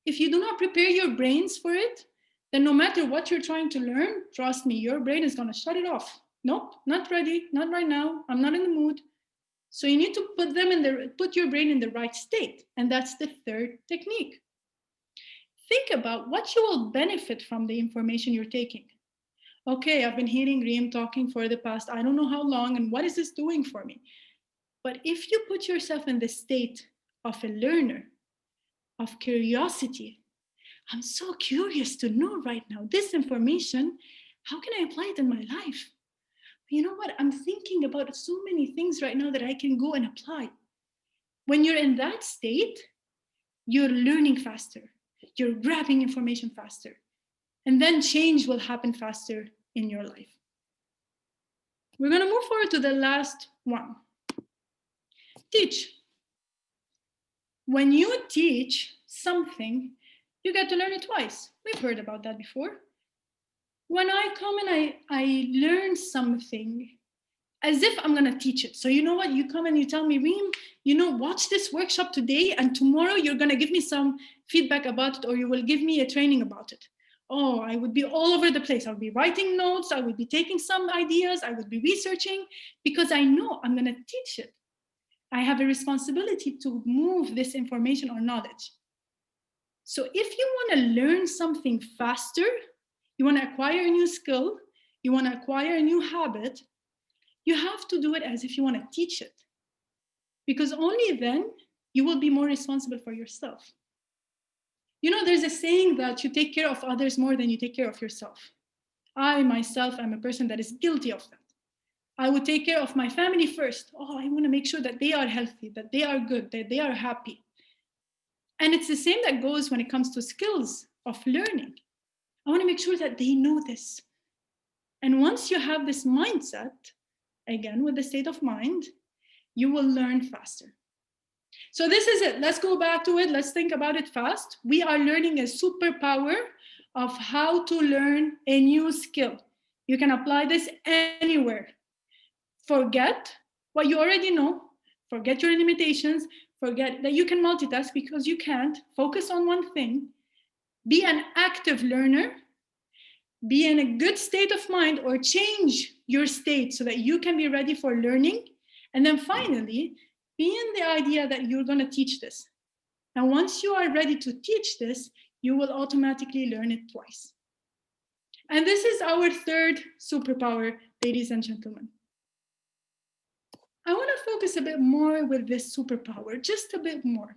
If you do not prepare your brains for it, then no matter what you're trying to learn, trust me, your brain is going to shut it off. Nope, not ready, not right now, I'm not in the mood. So you need to put your brain in the right state. And that's the third technique. Think about what you will benefit from the information you're taking. Okay, I've been hearing Reem talking for the past, I don't know how long, and what is this doing for me? But if you put yourself in the state of a learner, of curiosity, I'm so curious to know right now this information, how can I apply it in my life? You know what? I'm thinking about so many things right now that I can go and apply. When you're in that state, you're learning faster. You're grabbing information faster. And then change will happen faster in your life. We're going to move forward to the last one. Teach. When you teach something, you get to learn it twice. We've heard about that before. When I come and I learn something as if I'm going to teach it. So you know what? You come and you tell me, Reem, watch this workshop today and tomorrow you're going to give me some feedback about it or you will give me a training about it. Oh, I would be all over the place. I would be writing notes. I would be taking some ideas. I would be researching because I know I'm going to teach it. I have a responsibility to move this information or knowledge. So if you want to learn something faster, you want to acquire a new skill, you want to acquire a new habit, you have to do it as if you want to teach it. Because only then you will be more responsible for yourself. There's a saying that you take care of others more than you take care of yourself. I myself am a person that is guilty of that. I would take care of my family first. Oh, I want to make sure that they are healthy, that they are good, that they are happy. And it's the same that goes when it comes to skills of learning. I want to make sure that they know this. And once you have this mindset, again, with the state of mind, you will learn faster. So this is it. Let's go back to it. Let's think about it fast. We are learning a superpower of how to learn a new skill. You can apply this anywhere. Forget what you already know. Forget your limitations. Forget that you can multitask because you can't. Focus on one thing. Be an active learner. Be in a good state of mind or change your state so that you can be ready for learning. And then finally, be in the idea that you're going to teach this. And once you are ready to teach this, you will automatically learn it twice. And this is our third superpower, ladies and gentlemen. I want to focus a bit more with this superpower, just a bit more.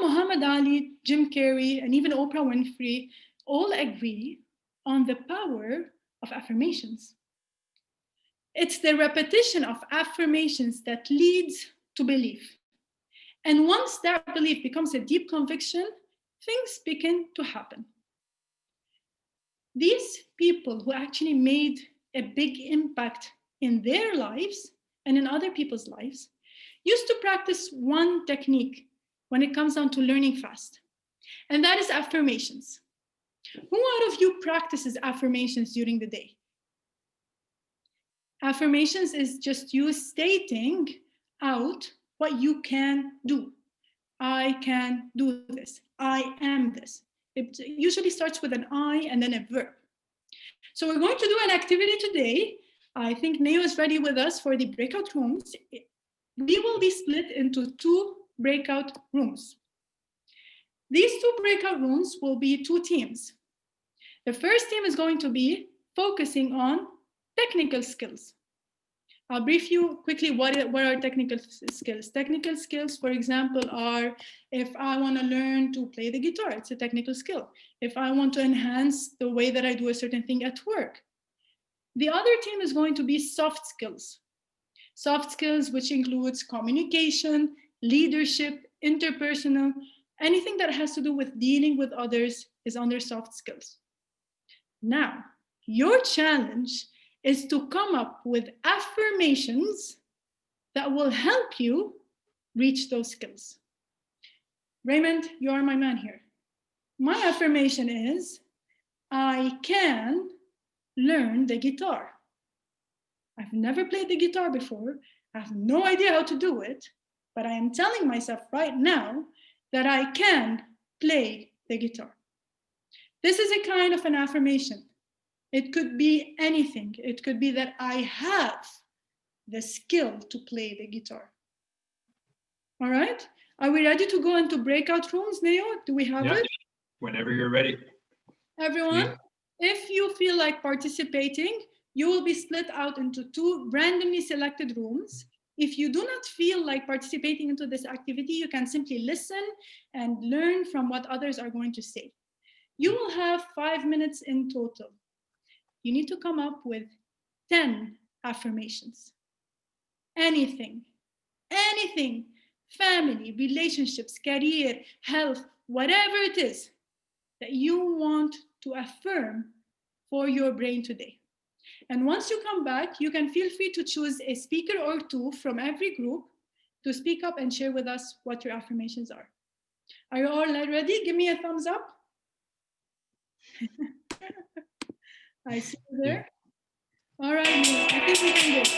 Muhammad Ali, Jim Carrey, and even Oprah Winfrey all agree on the power of affirmations. It's the repetition of affirmations that leads to belief. And once that belief becomes a deep conviction, things begin to happen. These people who actually made a big impact in their lives and in other people's lives used to practice one technique when it comes down to learning fast, and that is affirmations. Who out of you practices affirmations during the day? Affirmations is just you stating out what you can do. I can do this. I am this. It usually starts with an I and then a verb. So we're going to do an activity today. I think Neo is ready with us for the breakout rooms. We will be split into 2 breakout rooms. These 2 breakout rooms will be 2 teams. The first team is going to be focusing on technical skills. I'll brief you quickly what are technical skills. Technical skills, for example, are if I want to learn to play the guitar, it's a technical skill. If I want to enhance the way that I do a certain thing at work. The other team is going to be soft skills. Soft skills, which includes communication, leadership, interpersonal, anything that has to do with dealing with others is under soft skills. Now, your challenge is to come up with affirmations that will help you reach those skills. Raymond, you are my man here. My affirmation is, I can learn the guitar. I've never played the guitar before. I have no idea how to do it, but I am telling myself right now that I can play the guitar. This is a kind of an affirmation. It could be anything. It could be that I have the skill to play the guitar. All right? Are we ready to go into breakout rooms, Neo? Do we have it? Whenever you're ready. Everyone, if you feel like participating, you will be split out into 2 randomly selected rooms. If you do not feel like participating into this activity, you can simply listen and learn from what others are going to say. You will have 5 minutes in total. You need to come up with 10 affirmations. Anything, family, relationships, career, health, whatever it is that you want to affirm for your brain today. And once you come back, you can feel free to choose a speaker or 2 from every group to speak up and share with us what your affirmations are. Are you all ready? Give me a thumbs up. I see you there. All right, I think we can go.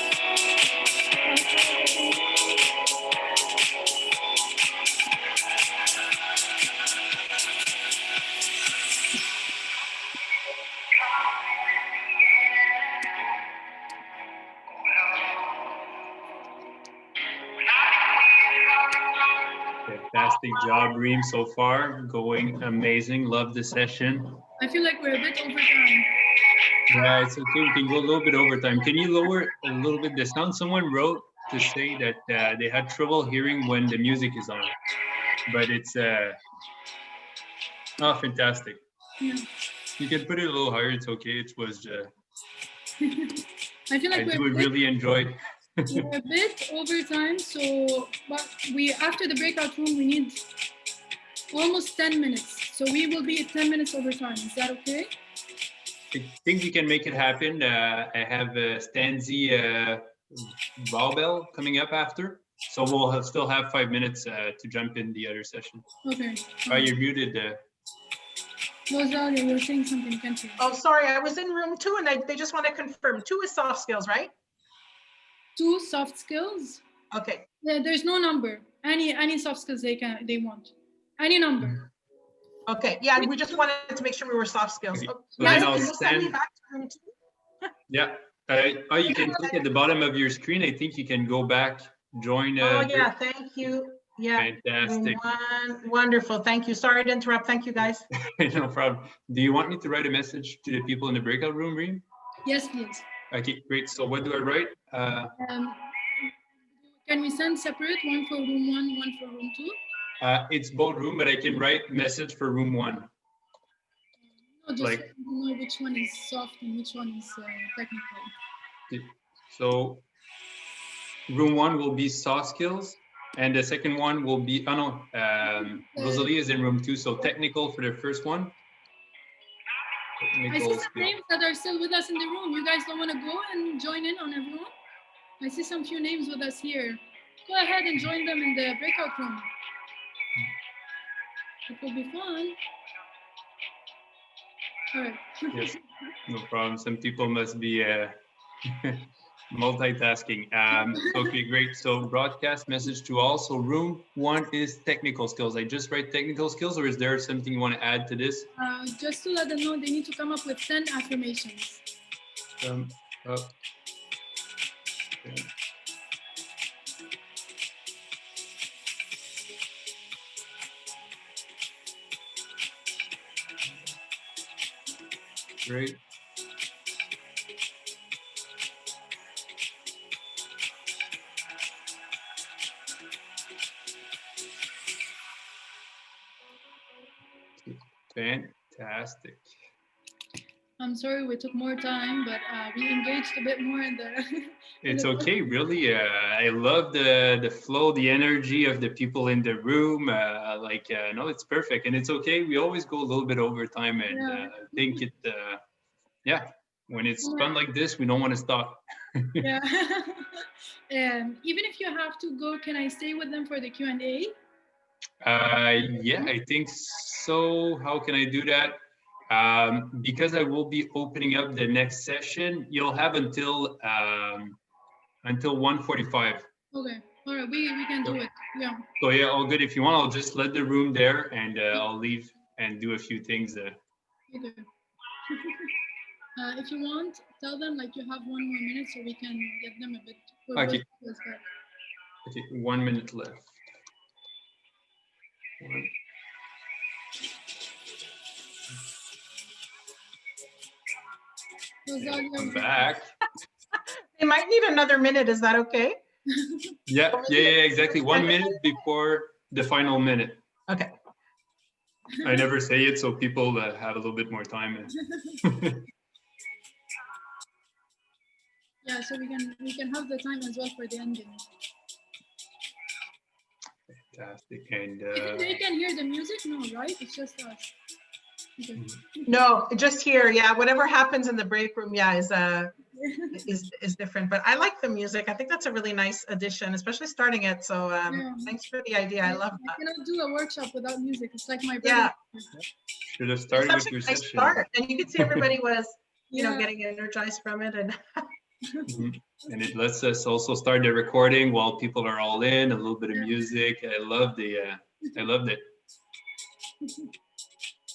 Fantastic job, Reem, so far. Going amazing. Love the session. I feel like we're a bit over time. Yeah, it's okay. We can go a little bit over time. Can you lower a little bit the sound? Someone wrote to say that they had trouble hearing when the music is on, but it's oh, fantastic. Yeah. You can put it a little higher. It's okay. It was. I feel like I would really enjoy. We're a bit over time, so but we after the breakout room we need almost 10 minutes. So we will be at 10 minutes over time. Is that okay? I think we can make it happen. I have Stanzi Valbell coming up after, so we'll still have 5 minutes to jump in the other session. Okay. Oh, you're muted. Rosalia, you're saying something, can't you? Oh, sorry, I was in room 2 and they just want to confirm 2 is soft skills, right? 2 soft skills. Okay. Yeah, there's no number. Any soft skills they want. Any number. Okay. Yeah, we just wanted to make sure we were soft skills. Okay. Oh, So guys, then I'll can you send me stand. back to room 2? Yeah. Oh, you can click at the bottom of your screen. I think you can go back, join. Oh yeah, thank you. Yeah. Fantastic. Wonderful. Thank you. Sorry to interrupt. Thank you, guys. No problem. Do you want me to write a message to the people in the breakout room, Reem? Yes, please. Okay, great. So what do I write? Can we send separate, one for room 1, one for room 2? It's both room, but I can write message for room 1. No, just Like, to know which one is soft and which one is technical. So room 1 will be soft skills, and the second one will be, Rosalie is in room 2, so technical for the first one. I see some names that are still with us in the room. You guys don't want to go and join in on everyone? I see some few names with us here. Go ahead and join them in the breakout room. It will be fun. All right. Yes, no problem. Some people must be multitasking. Okay, great. So broadcast message to all. So room 1 is technical skills. I just write technical skills, or is there something you want to add to this? Just to let them know, they need to come up with 10 affirmations. Okay. Great. Fantastic. I'm sorry we took more time, but we engaged a bit more in the. It's okay, really. I love the flow, the energy of the people in the room. No, it's perfect, and it's okay. We always go a little bit over time, and I think it. Yeah, when it's fun like this, we don't want to stop. Yeah. Even if you have to go, can I stay with them for the Q&A? Yeah, I think so. How can I do that? Because I will be opening up the next session, you'll have until 1:45. Okay, all right, we can do it. Yeah. So yeah, all good. If you want, I'll just let the room there, and I'll leave and do a few things. Okay. If you want, tell them like you have 1 more minute so we can get them a bit. Okay. Okay, 1 minute left. I'm back. They might need another minute. Is that okay? Yeah, exactly. 1 minute before the final minute. Okay. I never say it, so people have a little bit more time. Yeah, so we can have the time as well for the ending. Fantastic. And they can hear the music? No, right? It's just us. Okay. No, just here. Yeah, whatever happens in the break room, yeah, is different. But I like the music. I think that's a really nice addition, especially starting it. So thanks for the idea. I love that. I cannot do a workshop without music. It's like my should have started with your nice session. Start. And you can see everybody was, you know, getting energized from it. And and it lets us also start the recording while people are all in, a little bit of music. I loved it.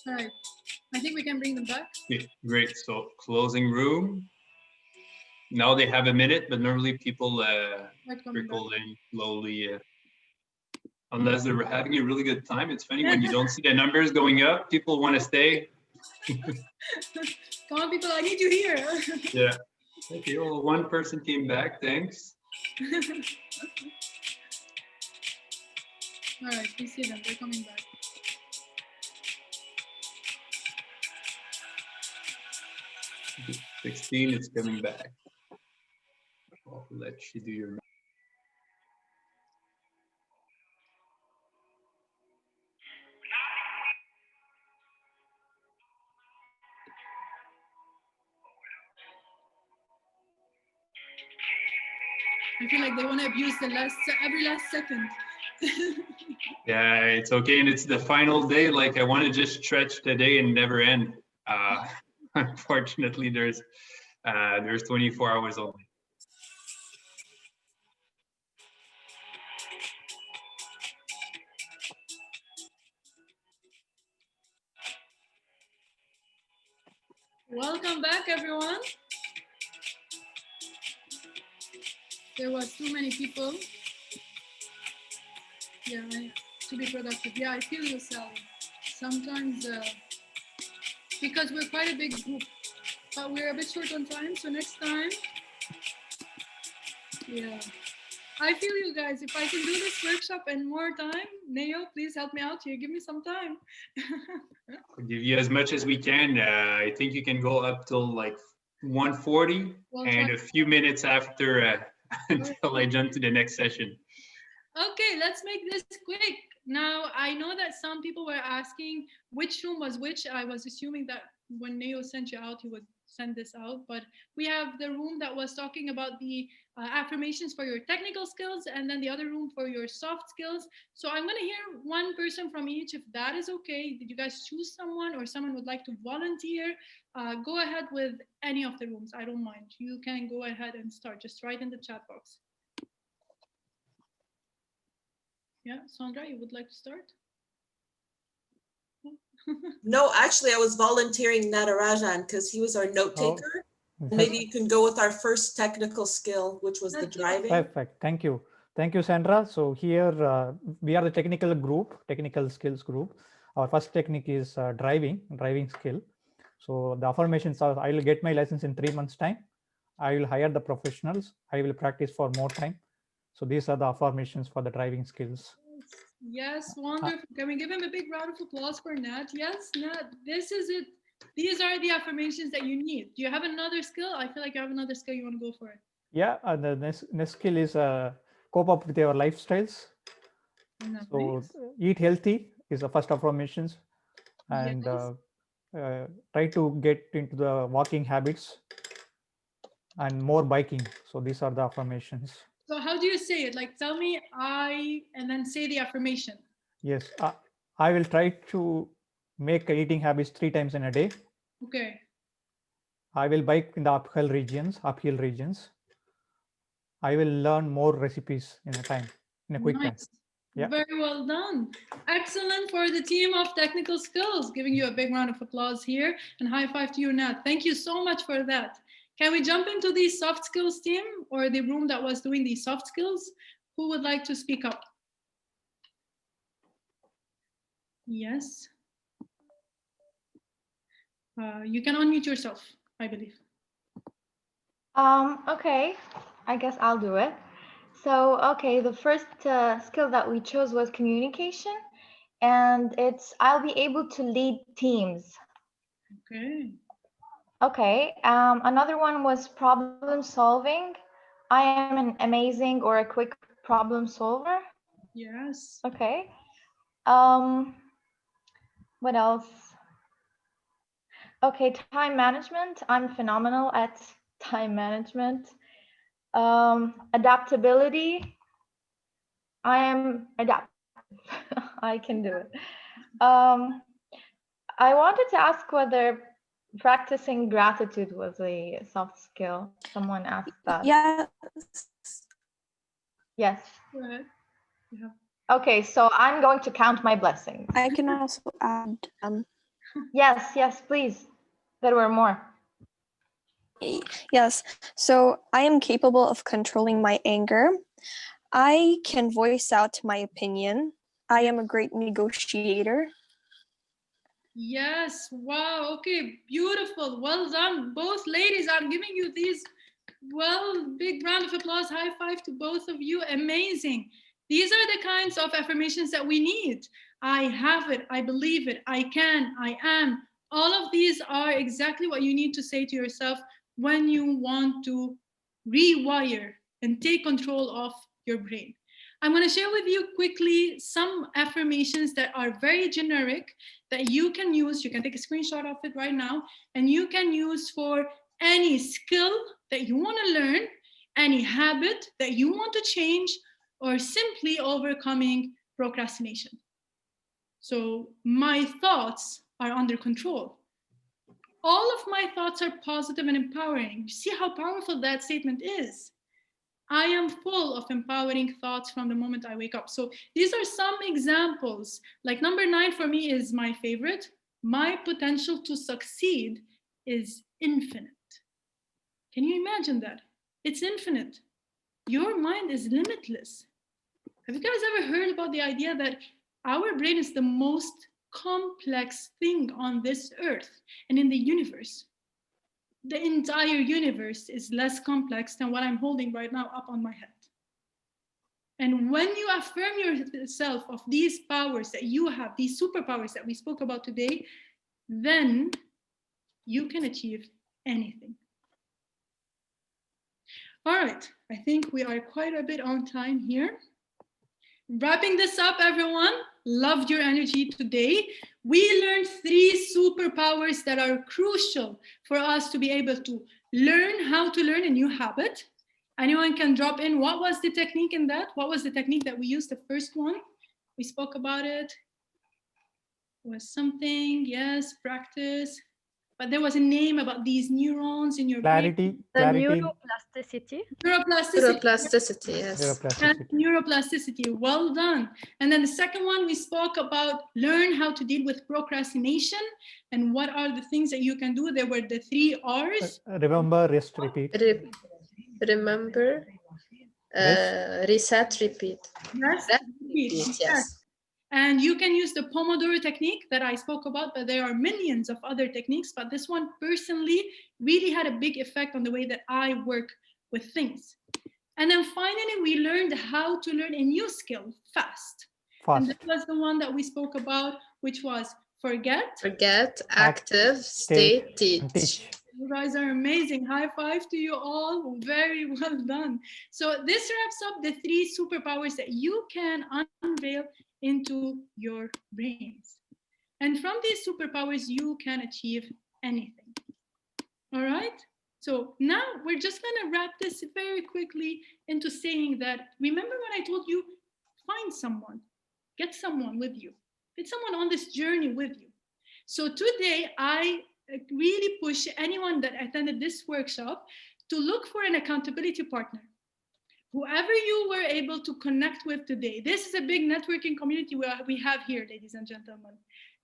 All right. I think we can bring them back. Yeah, great. So closing room. Now they have a minute, but normally people trickle in slowly. Unless they're having a really good time. It's funny when you don't see the numbers going up, people want to stay. Come on, people, I need you here. Yeah. Okay, well, one person came back, thanks. All right, we see them, they're coming back. Okay, 16 is coming back. I'll let you do your. I feel like they want to abuse every last second. Yeah, it's okay, and it's the final day. Like I want to just stretch the day and never end. Unfortunately, there's 24 hours only. Welcome back, everyone. There was too many people. Yeah, to be productive. Yeah, I feel you, Sally. Sometimes, because we're quite a big group, but we're a bit short on time. So next time, yeah. I feel you guys. If I can do this workshop in more time, Neo, please help me out here. Give me some time. We'll give you as much as we can. I think you can go up till like 1:40 and a few minutes after until I jump to the next session. Okay, let's make this quick. Now, I know that some people were asking which room was which. I was assuming that when Neo sent you out, he would send this out. But we have the room that was talking about the affirmations for your technical skills, and then the other room for your soft skills. So I'm going to hear one person from each, if that is okay. Did you guys choose someone, or someone would like to volunteer? Go ahead with any of the rooms. I don't mind. You can go ahead and start. Just write in the chat box. Yeah, Sandra, you would like to start? No, actually, I was volunteering Natarajan because he was our note taker. Oh, maybe you can go with our first technical skill, which was the driving. Perfect. Thank you. Thank you, Sandra. So here we are the technical group, technical skills group. Our first technique is driving skill. So the affirmations are, I will get my license in 3 months' time. I will hire the professionals. I will practice for more time. So these are the affirmations for the driving skills. Yes, wonderful. Can we give him a big round of applause for Nat? Yes, Nat, this is it. These are the affirmations that you need. Do you have another skill? I feel like you have another skill you want to go for. Yeah, the next skill is cope up with your lifestyles. Nice. So eat healthy is the first affirmations, and Yes. try to get into the walking habits and more biking. So these are the affirmations. So how do you say it? Like, tell me I, and then say the affirmation. Yes, I will try to make eating habits 3 times in a day. Okay. I will bike in the uphill regions. I will learn more recipes in a quick time. Nice. Yeah. Very well done. Excellent for the team of technical skills. Giving you a big round of applause here and high five to you, Nat. Thank you so much for that. Can we jump into the soft skills team or the room that was doing the soft skills? Who would like to speak up? Yes. You can unmute yourself, I believe. Okay, I guess I'll do it. So, okay, the first skill that we chose was communication, and I'll be able to lead teams. Okay. Okay, another one was problem solving. I am an amazing or a quick problem solver. Yes. Okay. What else? Okay, time management. I'm phenomenal at time management. Adaptability. I am adaptive. I can do it. I wanted to ask whether practicing gratitude was a soft skill. Someone asked that. Yes. Yes. Go ahead. Yeah. Okay, so I'm going to count my blessings. I can also add. Yes, please. There were more. Yes. So I am capable of controlling my anger. I can voice out my opinion. I am a great negotiator. Yes. Wow. Okay. Beautiful. Well done. Both ladies, I'm giving you these, well, big round of applause. High five to both of you. Amazing. These are the kinds of affirmations that we need. I have it. I believe it. I can. I am. All of these are exactly what you need to say to yourself when you want to rewire and take control of your brain. I'm going to share with you quickly some affirmations that are very generic that you can use. You can take a screenshot of it right now, and you can use for any skill that you want to learn, any habit that you want to change, or simply overcoming procrastination. So my thoughts are under control. All of my thoughts are positive and empowering. You see how powerful that statement is. I am full of empowering thoughts from the moment I wake up. So these are some examples. Like number 9 for me is my favorite. My potential to succeed is infinite. Can you imagine that? It's infinite. Your mind is limitless. Have you guys ever heard about the idea that our brain is the most complex thing on this earth and in the universe? The entire universe is less complex than what I'm holding right now up on my head. And when you affirm yourself of these powers that you have, these superpowers that we spoke about today, then you can achieve anything. All right, I think we are quite a bit on time here. Wrapping this up, everyone. Loved your energy today. We learned 3 superpowers that are crucial for us to be able to learn how to learn a new habit. Anyone can drop in. What was the technique in that? What was the technique that we used, the first one? We spoke about it. It was something, yes, practice. But there was a name about these neurons in your brain. Neuroplasticity. Neuroplasticity, yes. Neuroplasticity, well done. And then the second one, we spoke about learn how to deal with procrastination and what are the things that you can do. There were the 3 R's. Remember, rest, repeat. Remember, reset, repeat. Repeat, yes. And you can use the Pomodoro technique that I spoke about, but there are millions of other techniques. But this one personally really had a big effect on the way that I work with things. And then finally, we learned how to learn a new skill fast. And Fast. that was the one that we spoke about, which was forget, active, state, and teach. You guys are amazing. High five to you all. Very well done. So this wraps up the 3 superpowers that you can unveil into your brains. And from these superpowers, you can achieve anything. All right? So now we're just going to wrap this very quickly into saying that, remember when I told you, find someone, get someone with you, get someone on this journey with you. So today, I really push anyone that attended this workshop to look for an accountability partner. Whoever you were able to connect with today, this is a big networking community we have here, ladies and gentlemen.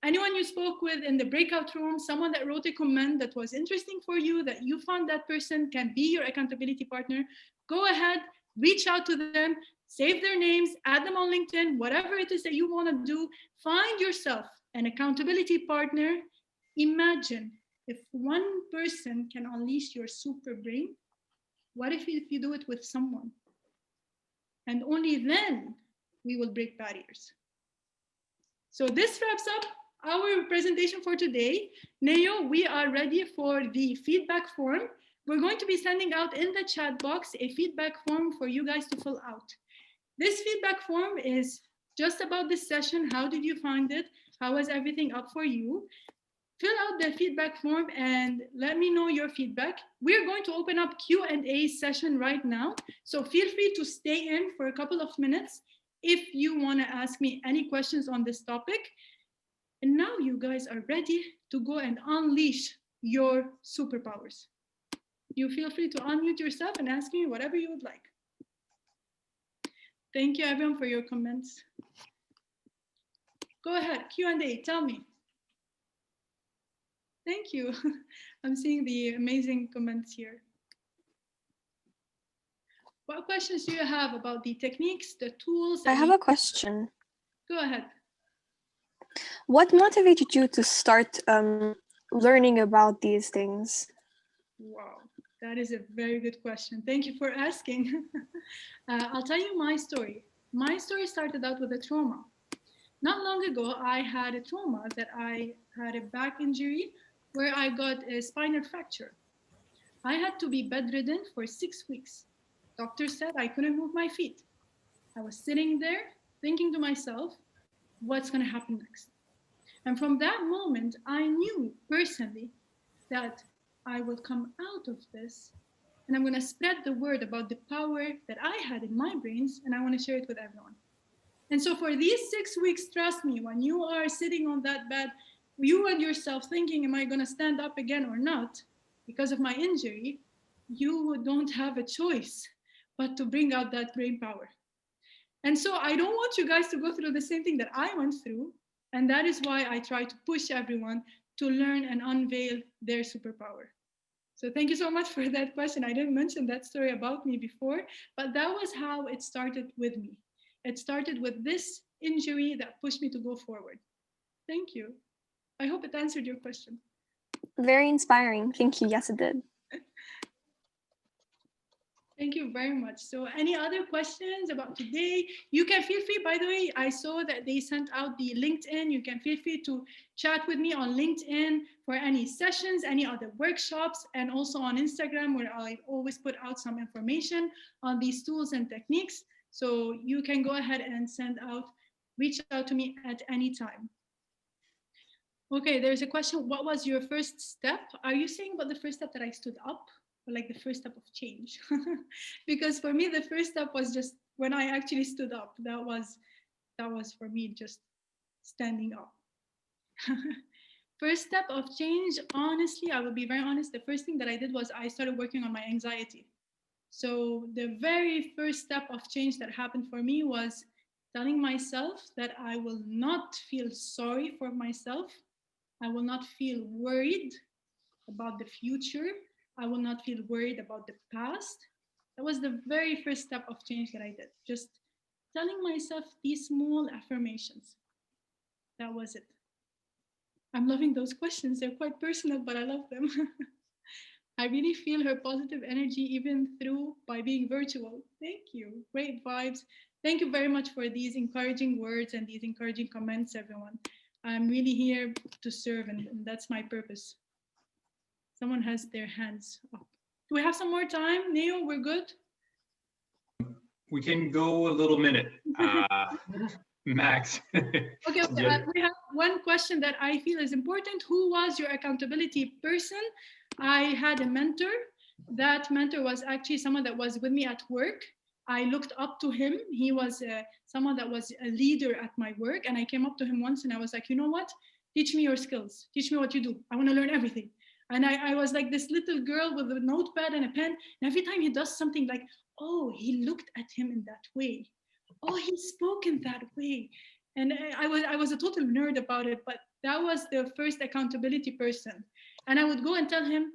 Anyone you spoke with in the breakout room, someone that wrote a comment that was interesting for you, that you found that person can be your accountability partner, go ahead, reach out to them, save their names, add them on LinkedIn, whatever it is that you want to do, find yourself an accountability partner. Imagine if one person can unleash your super brain, what if you do it with someone? And only then we will break barriers. So this wraps up our presentation for today. Neo, we are ready for the feedback form. We're going to be sending out in the chat box a feedback form for you guys to fill out. This feedback form is just about this session. How did you find it? How was everything up for you? Fill out the feedback form and let me know your feedback. We're going to open up Q&A session right now. So feel free to stay in for a couple of minutes if you want to ask me any questions on this topic. And now you guys are ready to go and unleash your superpowers. You feel free to unmute yourself and ask me whatever you would like. Thank you everyone for your comments. Go ahead, Q&A, tell me. Thank you. I'm seeing the amazing comments here. What questions do you have about the techniques, the tools? I have a question. Go ahead. What motivated you to start learning about these things? Wow, that is a very good question. Thank you for asking. I'll tell you my story. My story started out with a trauma. Not long ago, I had a trauma that I had a back injury where I got a spinal fracture. I had to be bedridden for 6 weeks. Doctor said I couldn't move my feet. I was sitting there thinking to myself, what's going to happen next? And from that moment, I knew personally that I will come out of this and I'm going to spread the word about the power that I had in my brains, and I want to share it with everyone. And so for these 6 weeks, trust me, when you are sitting on that bed, you and yourself thinking, am I going to stand up again or not? Because of my injury, you don't have a choice but to bring out that brain power. And so I don't want you guys to go through the same thing that I went through. And that is why I try to push everyone to learn and unveil their superpower. So thank you so much for that question. I didn't mention that story about me before, but that was how it started with me. It started with this injury that pushed me to go forward. Thank you. I hope it answered your question. Very inspiring. Thank you. Yes, it did. Thank you very much. So any other questions about today? You can feel free, by the way, I saw that they sent out the LinkedIn. You can feel free to chat with me on LinkedIn for any sessions, any other workshops, and also on Instagram, where I always put out some information on these tools and techniques. So you can go ahead and reach out to me at any time. Okay, there's a question. What was your first step? Are you saying about the first step that I stood up? Or like the first step of change? Because for me, the first step was just when I actually stood up. That was for me just standing up. First step of change, honestly, I will be very honest. The first thing that I did was I started working on my anxiety. So the very first step of change that happened for me was telling myself that I will not feel sorry for myself. I will not feel worried about the future. I will not feel worried about the past. That was the very first step of change that I did. Just telling myself these small affirmations. That was it. I'm loving those questions. They're quite personal, but I love them. I really feel her positive energy even by being virtual. Thank you. Great vibes. Thank you very much for these encouraging words and these encouraging comments, everyone. I'm really here to serve, and that's my purpose. Someone has their hands up. Do we have some more time? Neo, we're good? We can go a little minute. Max. Okay, we have one question that I feel is important. Who was your accountability person? I had a mentor. That mentor was actually someone that was with me at work. I looked up to him. He was someone that was a leader at my work. And I came up to him once and I was like, you know what? Teach me your skills. Teach me what you do. I want to learn everything. And I was like this little girl with a notepad and a pen. And every time he does something like, oh, he looked at him in that way. Oh, he spoke in that way. And I was a total nerd about it, but that was the first accountability person. And I would go and tell him,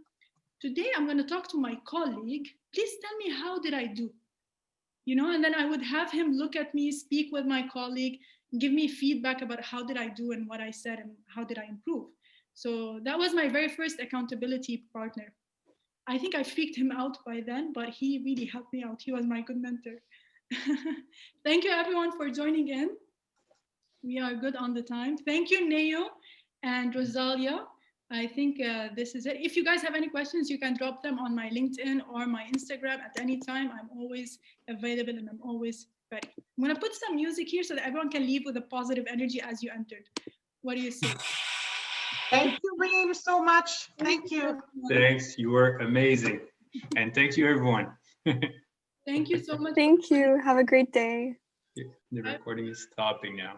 today I'm going to talk to my colleague. Please tell me, how did I do? You know, and then I would have him look at me, speak with my colleague, give me feedback about how did I do and what I said and how did I improve. So that was my very first accountability partner. I think I freaked him out by then, but he really helped me out. He was my good mentor. Thank you everyone for joining in. We are good on the time. Thank you, Neo and Rosalia. I think this is it. If you guys have any questions, you can drop them on my LinkedIn or my Instagram at any time. I'm always available and I'm always ready. I'm gonna put some music here so that everyone can leave with a positive energy as you entered. What do you say? Thank you, Reem, so much. Thank you. Thanks, you were amazing. And thank you, everyone. Thank you so much. Thank you. Have a great day. The recording is stopping now.